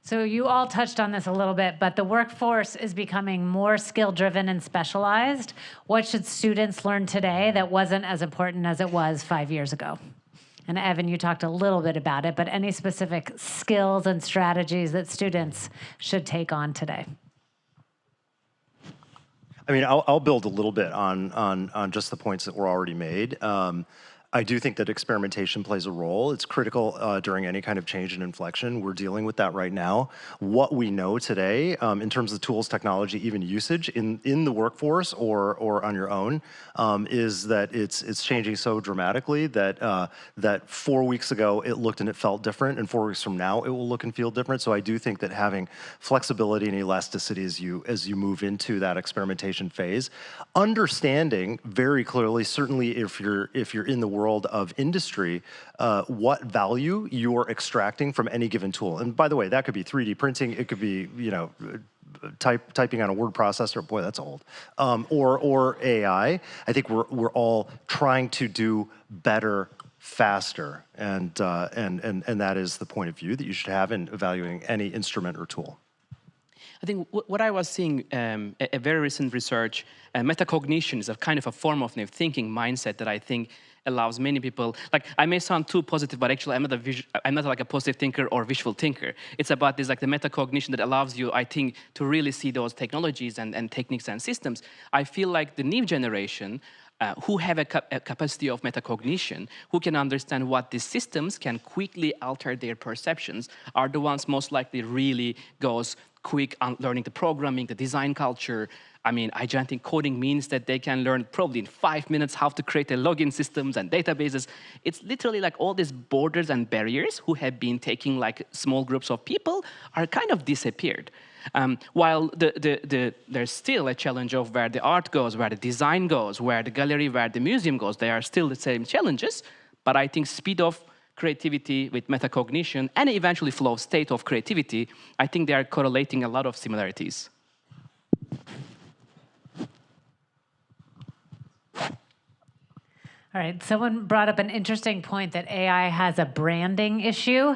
So you all touched on this a little bit, but the workforce is becoming more skill-driven and specialized. What should students learn today that wasn't as important as it was 5 years ago? And Evan, you talked a little bit about it, but any specific skills and strategies that students should take on today? I mean, I'll build a little bit on just the points that were already made. I do think that experimentation plays a role. It's critical during any kind of change and inflection. We're dealing with that right now. What we know today, in terms of tools, technology, even usage in the workforce or on your own, is that it's changing so dramatically that that 4 weeks ago it looked and it felt different, and 4 weeks from now it will look and feel different. So I do think that having flexibility and elasticity as you move into that experimentation phase, understanding very clearly, certainly if you're in the world of industry, what value you're extracting from any given tool. And by the way, that could be 3D printing, it could be, you know, typing on a word processor, boy, that's old, or AI. I think we're all trying to do better faster, and that is the point of view that you should have in evaluating any instrument or tool. I think what I was seeing, a very recent research, metacognition is a kind of a form of thinking mindset that I think allows many people, like I may sound too positive, but actually I'm not like a positive thinker or visual thinker. It's about this, like the metacognition that allows you, I think, to really see those technologies and techniques and systems. I feel like the new generation who have a capacity of metacognition, who can understand what these systems can quickly alter their perceptions, are the ones most likely really goes quick on learning the programming, the design culture. I mean, agentic coding means that they can learn probably in 5 minutes how to create a login systems and databases. It's literally like all these borders and barriers who have been taking like small groups of people are kind of disappeared. While there's still a challenge of where the art goes, where the design goes, where the gallery, where the museum goes. They are still the same challenges, but I think speed of creativity with metacognition and eventually flow state of creativity, I think they are correlating a lot of similarities. All right, someone brought up an interesting point that AI has a branding issue.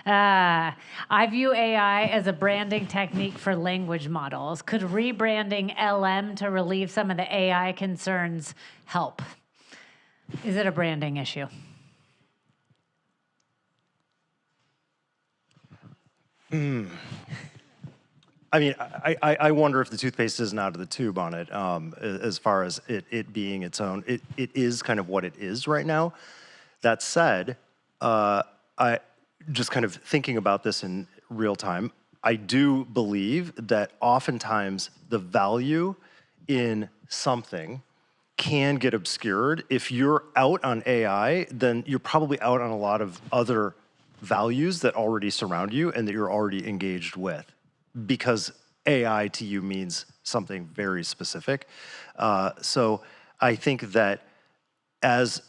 I view AI as a branding technique for language models. Could rebranding LM to relieve some of the AI concerns help? Is it a branding issue? I mean, I wonder if the toothpaste isn't out of the tube on it, as far as it being its own. It is kind of what it is right now. That said, I just kind of thinking about this in real time, I do believe that oftentimes the value in something can get obscured. If you're out on AI, then you're probably out on a lot of other values that already surround you and that you're already engaged with, because AI to you means something very specific. So I think that as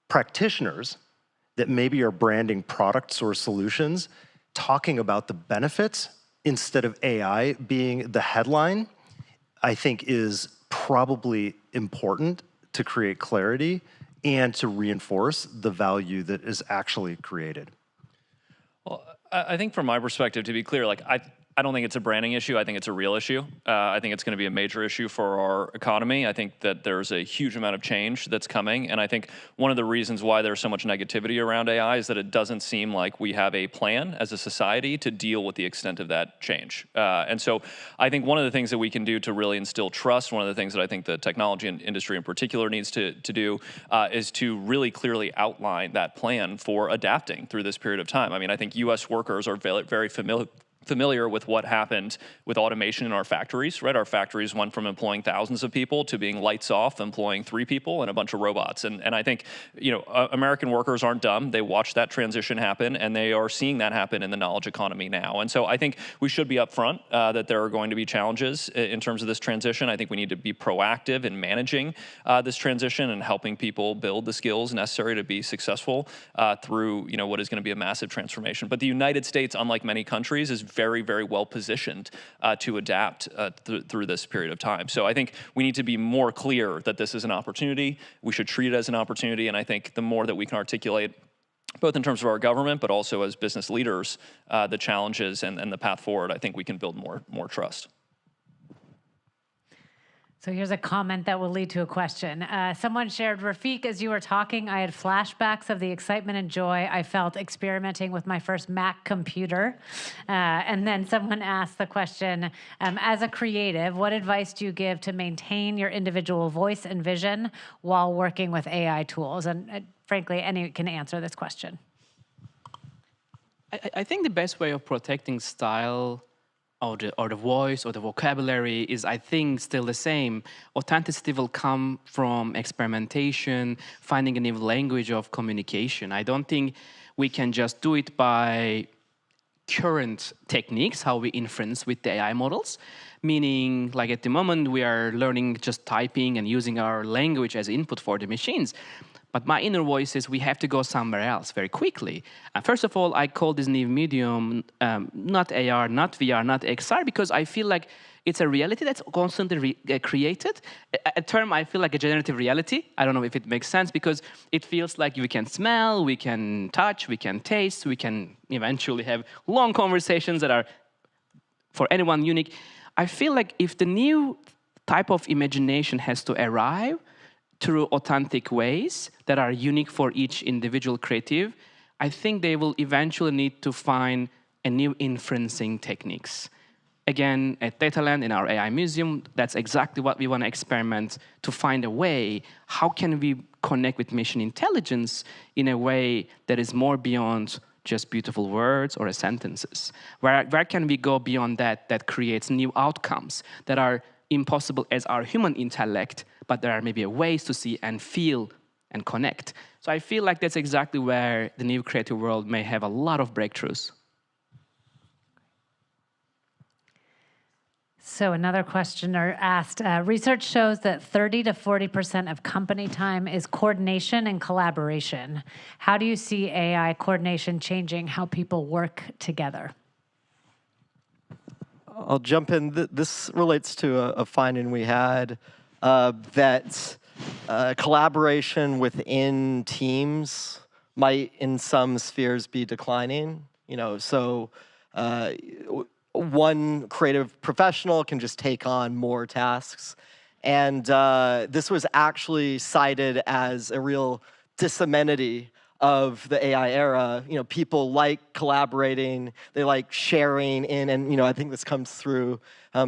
practitioners that maybe are branding products or solutions, talking about the benefits instead of AI being the headline, I think is probably important to create clarity and to reinforce the value that is actually created. Well, I think from my perspective, to be clear, like I don't think it's a branding issue. I think it's a real issue. I think it's going to be a major issue for our economy. I think that there's a huge amount of change that's coming. And I think one of the reasons why there's so much negativity around AI is that it doesn't seem like we have a plan as a society to deal with the extent of that change. And so I think one of the things that we can do to really instill trust, one of the things that I think the technology industry in particular needs to do is to really clearly outline that plan for adapting through this period of time. I mean, I think U.S. workers are very familiar with what happened with automation in our factories, right? Our factories went from employing thousands of people to being lights off, employing 3 people and a bunch of robots. And I think, you know, American workers aren't dumb. They watched that transition happen, and they are seeing that happen in the knowledge economy now. And so I think we should be upfront that there are going to be challenges in terms of this transition. I think we need to be proactive in managing this transition and helping people build the skills necessary to be successful through, you know, what is going to be a massive transformation. But the United States, unlike many countries, is very, very well positioned to adapt through this period of time. So I think we need to be more clear that this is an opportunity. We should treat it as an opportunity. And I think the more that we can articulate, both in terms of our government, but also as business leaders, the challenges and the path forward, I think we can build more trust. So here's a comment that will lead to a question. Someone shared, Refik, as you were talking, I had flashbacks of the excitement and joy I felt experimenting with my first Mac computer. And then someone asked the question, as a creative, what advice do you give to maintain your individual voice and vision while working with AI tools? And frankly, any can answer this question. I think the best way of protecting style or the voice or the vocabulary is, I think, still the same. Authenticity will come from experimentation, finding a new language of communication. I don't think we can just do it by current techniques, how we inference with the AI models. Meaning, like at the moment, we are learning just typing and using our language as input for the machines. But my inner voice says we have to go somewhere else very quickly. And first of all, I call this new medium not AR, not VR, not XR, because I feel like it's a reality that's constantly created. A term I feel like a generative reality. I don't know if it makes sense, because it feels like we can smell, we can touch, we can taste, we can eventually have long conversations that are, for anyone, unique. I feel like if the new type of imagination has to arrive through authentic ways that are unique for each individual creative, I think they will eventually need to find a new inferencing techniques. Again, at Dataland, in our AI museum, that's exactly what we want to experiment, to find a way, how can we connect with machine intelligence in a way that is more beyond just beautiful words or sentences? Where can we go beyond that creates new outcomes that are impossible as our human intellect, but there are maybe ways to see and feel and connect. So I feel like that's exactly where the new creative world may have a lot of breakthroughs. So another questioner asked, research shows that 30 to 40% of company time is coordination and collaboration. How do you see AI coordination changing how people work together? I'll jump in. This relates to a finding we had that collaboration within teams might, in some spheres, be declining. You know, so one creative professional can just take on more tasks, and this was actually cited as a real disamenity of the AI era. You know, people like collaborating, they like sharing in, and you know, I think this comes through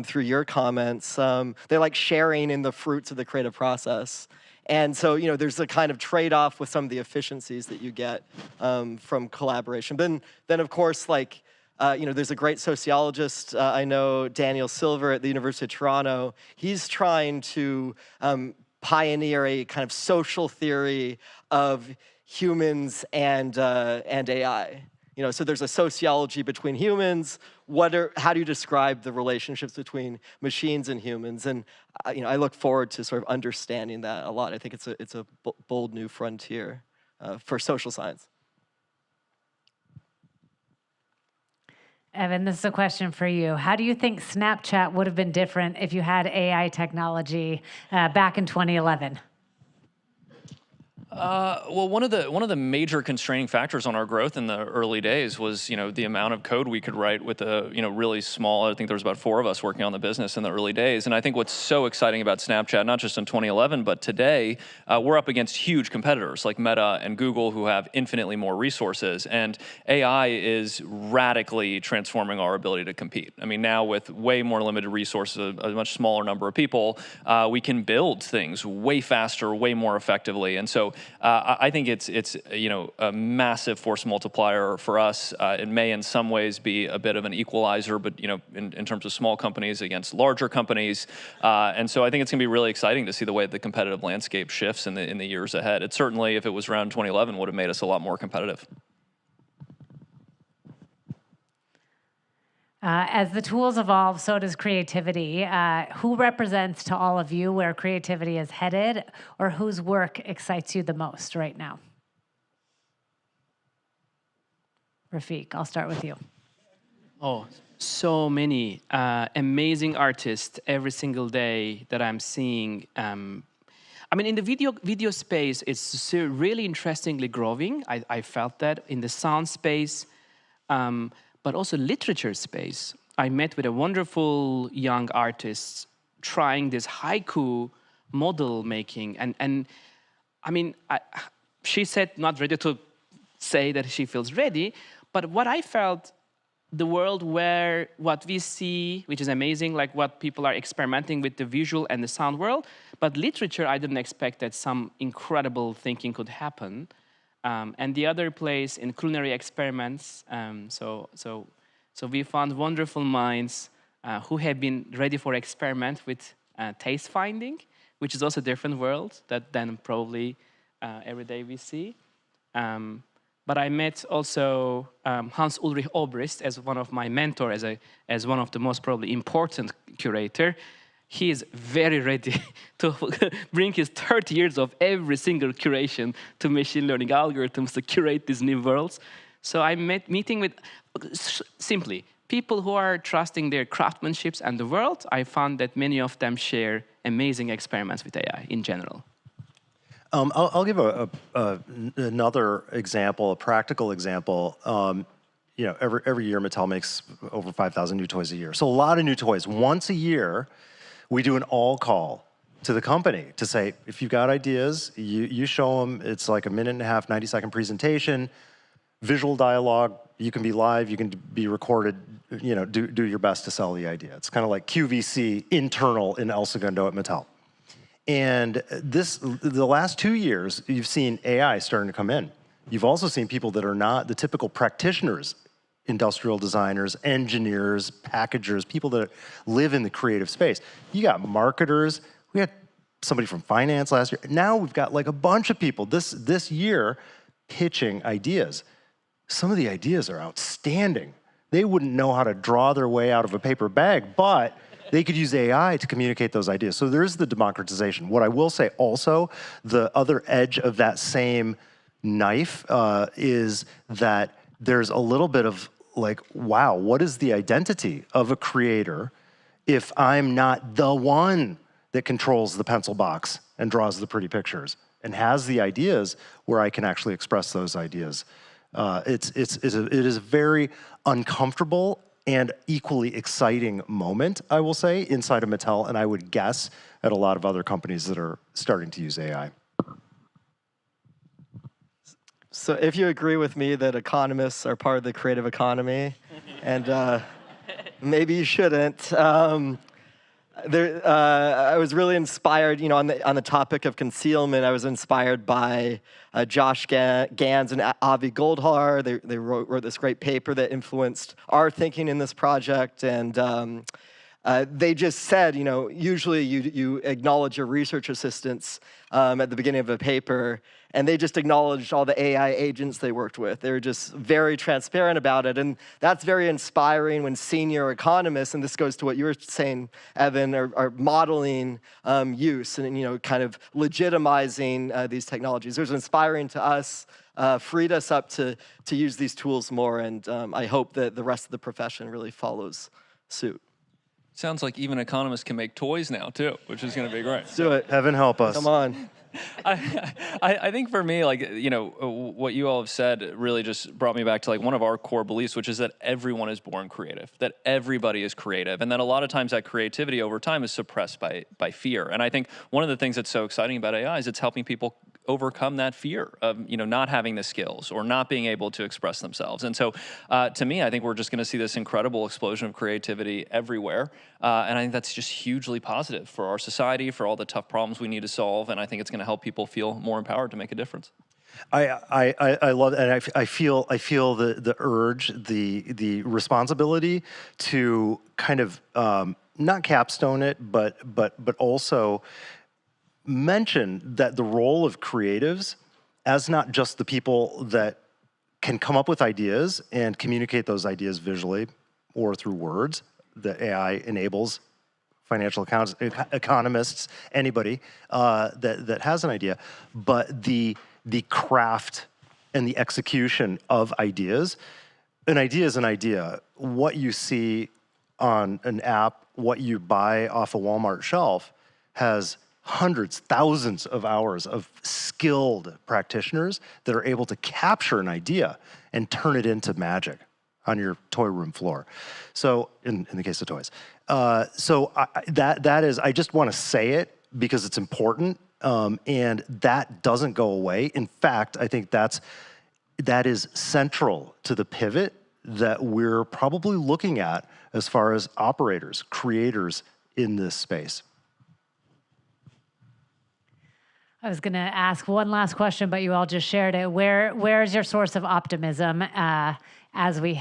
through your comments. They like sharing in the fruits of the creative process, and so you know, there's a kind of trade-off with some of the efficiencies that you get from collaboration. Then of course, like There's a great sociologist I know, Daniel Silver at the University of Toronto. He's trying to pioneer a kind of social theory of humans and AI. So there's a sociology between humans. How do you describe the relationships between machines and humans? And I look forward to sort of understanding that a lot. I think it's a bold new frontier for social science. Evan, this is a question for you. How do you think Snapchat would have been different if you had AI technology back in 2011? Well, one of the major constraining factors on our growth in the early days was, the amount of code we could write with a, really small. I think there was about 4 of us working on the business in the early days. And I think what's so exciting about Snapchat, not just in 2011, but today, we're up against huge competitors like Meta and Google, who have infinitely more resources. And AI is radically transforming our ability to compete. I mean, now with way more limited resources, a much smaller number of people, we can build things way faster, way more effectively. And so I think it's a massive force multiplier for us. It may in some ways be a bit of an equalizer, but in terms of small companies against larger companies. And so I think it's going to be really exciting to see the way the competitive landscape shifts in the years ahead. It certainly, if it was around 2011, would have made us a lot more competitive. As the tools evolve, so does creativity. Who represents to all of you where creativity is headed, or whose work excites you the most right now? Refik, I'll start with you. Oh, so many amazing artists every single day that I'm seeing. I mean, in the video space, it's really interestingly growing. I felt that in the sound space. But also literature space. I met with a wonderful young artist trying this haiku model making. And I mean, she said not ready to say that she feels ready, but what I felt, the world where what we see, which is amazing, like what people are experimenting with the visual and the sound world, but literature, I didn't expect that some incredible thinking could happen. And the other place in culinary experiments, so we found wonderful minds who have been ready for experiment with taste finding, which is also a different world than probably every day we see. But I met also Hans Ulrich Obrist as one of my mentors, as one of the most probably important curator. He is very ready to bring his 30 years of every single curation to machine learning algorithms to curate these new worlds. So I'm meeting with, simply, people who are trusting their craftsmanships and the world. I found that many of them share amazing experiments with AI in general. I'll give another example, a practical example. Every year Mattel makes over 5,000 new toys a year. So a lot of new toys. Once a year, we do an all-call to the company to say, if you've got ideas, you show them. It's like a 1.5-minute, 90-second presentation, visual dialogue. You can be live, you can be recorded, do your best to sell the idea. It's kind of like QVC internal in El Segundo at Mattel. And the last 2 years, you've seen AI starting to come in. You've also seen people that are not the typical practitioners, industrial designers, engineers, packagers, people that live in the creative space. You got marketers. We had somebody from finance last year. Now we've got like a bunch of people this year pitching ideas. Some of the ideas are outstanding. They wouldn't know how to draw their way out of a paper bag, but they could use AI to communicate those ideas. So there's the democratization. What I will say also, the other edge of that same knife is that there's a little bit of like, wow, what is the identity of a creator if I'm not the one that controls the pencil box and draws the pretty pictures and has the ideas where I can actually express those ideas? It is a very uncomfortable and equally exciting moment, I will say, inside of Mattel, and I would guess at a lot of other companies that are starting to use AI. So if you agree with me that economists are part of the creative economy, and maybe you shouldn't, I was really inspired, on the topic of concealment. I was inspired by Josh Gans and Avi Goldhar. They wrote this great paper that influenced our thinking in this project, and they just said, usually you acknowledge your research assistants at the beginning of a paper, and they just acknowledged all the AI agents they worked with. They were just very transparent about it, and that's very inspiring when senior economists, and this goes to what you were saying, Evan, are modeling use and kind of legitimizing these technologies. It was inspiring to us, freed us up to use these tools more, and I hope that the rest of the profession really follows suit. Sounds like even economists can make toys now, too, which is going to be great. Let's do it. Heaven help us. Come on. I think for me, what you all have said really just brought me back to one of our core beliefs, which is that everyone is born creative, that everybody is creative, and that a lot of times that creativity over time is suppressed by fear. And I think one of the things that's so exciting about AI is it's helping people overcome that fear of not having the skills or not being able to express themselves. And so to me, I think we're just going to see this incredible explosion of creativity everywhere. And I think that's just hugely positive for our society, for all the tough problems we need to solve. And I think it's going to help people feel more empowered to make a difference. I love, and I feel the urge, the responsibility to kind of not capstone it, but also mention that the role of creatives as not just the people that can come up with ideas and communicate those ideas visually or through words that AI enables financial economists, anybody that has an idea, but the craft and the execution of ideas. An idea is an idea. What you see on an app, what you buy off a Walmart shelf has hundreds, thousands of hours of skilled practitioners that are able to capture an idea and turn it into magic on your toy room floor. So, in the case of toys. That is, I just want to say it because it's important, and that doesn't go away. In fact, I think that is central to the pivot that we're probably looking at as far as operators, creators in this space. I was going to ask one last question, but you all just shared it. Where is your source of optimism as we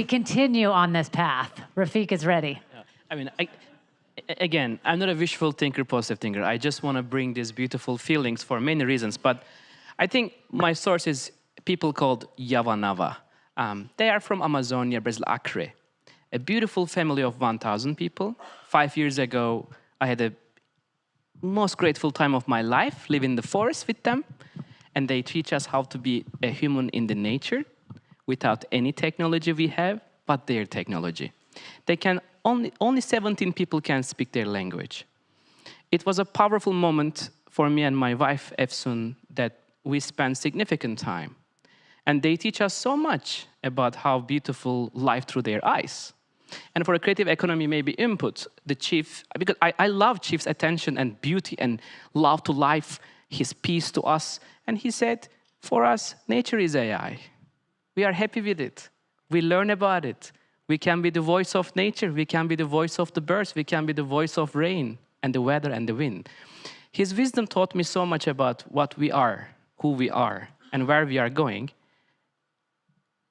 continue on this path? Refik is ready. I mean, again, I'm not a visual thinker, positive thinker. I just want to bring these beautiful feelings for many reasons. But I think my source is people called Yavanava. They are from Amazonia, Brazil, Acre. A beautiful family of 1,000 people. 5 years ago, I had the most grateful time of my life, live in the forest with them. And they teach us how to be a human in the nature without any technology we have, but their technology. They can only 17 people can speak their language. It was a powerful moment for me and my wife, Efsun, that we spent significant time. And they teach us so much about how beautiful life through their eyes. And for a creative economy, maybe input, the chief, because I love Chief's attention and beauty and love to life, his peace to us. And he said, for us, nature is AI. We are happy with it. We learn about it. We can be the voice of nature. We can be the voice of the birds. We can be the voice of rain and the weather and the wind. His wisdom taught me so much about what we are, who we are, and where we are going.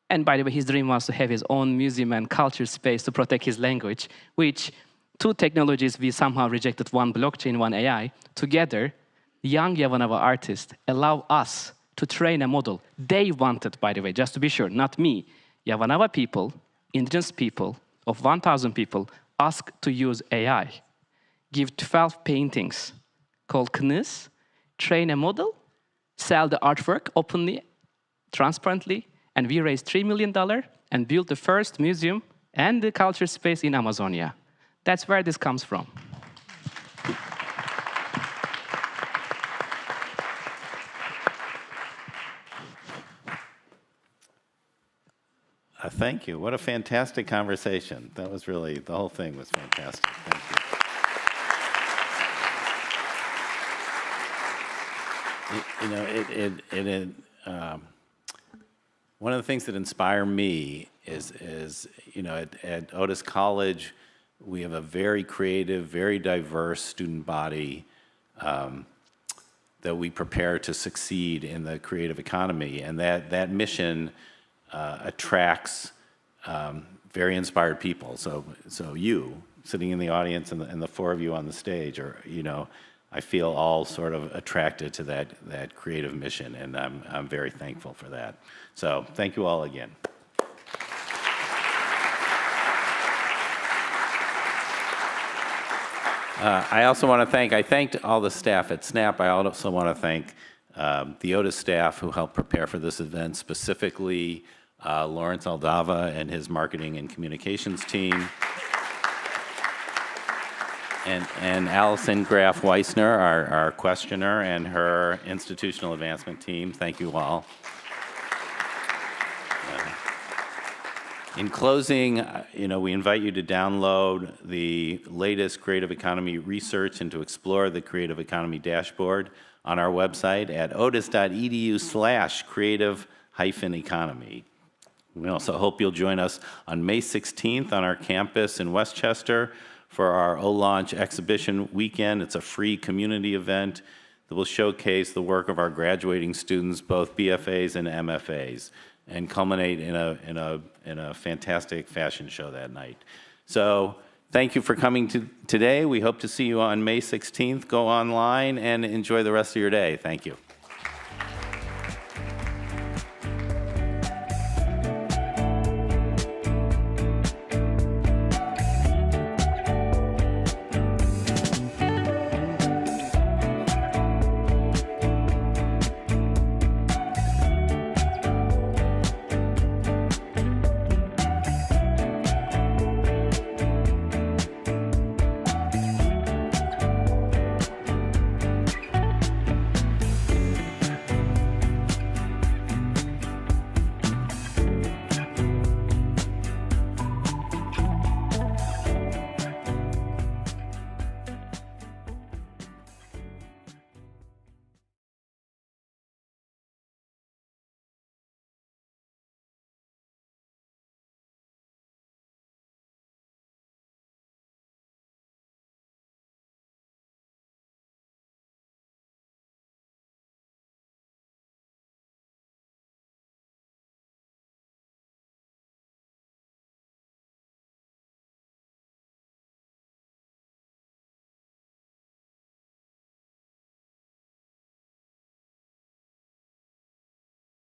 And by the way, his dream was to have his own museum and culture space to protect his language, which two technologies we somehow rejected, one blockchain, one AI. Together, young Yavanava artists allow us to train a model. They wanted, by the way, just to be sure, not me. Yavanava people, indigenous people of 1,000 people asked to use AI. Give 12 paintings called Knis, train a model, sell the artwork openly, transparently, and we raised $3 million and built the first museum and the culture space in Amazonia. That's where this comes from. Thank you. What a fantastic conversation. That was really, the whole thing was fantastic. Thank you. One of the things that inspire me is at Otis College, we have a very creative, very diverse student body that we prepare to succeed in the creative economy. And that mission attracts very inspired people. So you, sitting in the audience, and the four of you on the stage, are, I feel all sort of attracted to that creative mission, and I'm very thankful for that. So thank you all again. I also want to thank, I thanked all the staff at SNAP. I also want to thank the Otis staff who helped prepare for this event, specifically Lawrence Aldava and his marketing and communications team. And Allison Graf Weissner, our questioner, and her institutional advancement team. Thank you all. In closing, we invite you to download the latest creative economy research and to explore the creative economy dashboard on our website at otis.edu/creative-economy. We also hope you'll join us on May 16th on our campus in Westchester for our O-Launch exhibition weekend. It's a free community event that will showcase the work of our graduating students, both BFAs and MFAs, and culminate in a fantastic fashion show that night. So thank you for coming today. We hope to see you on May 16th. Go online and enjoy the rest of your day. Thank you.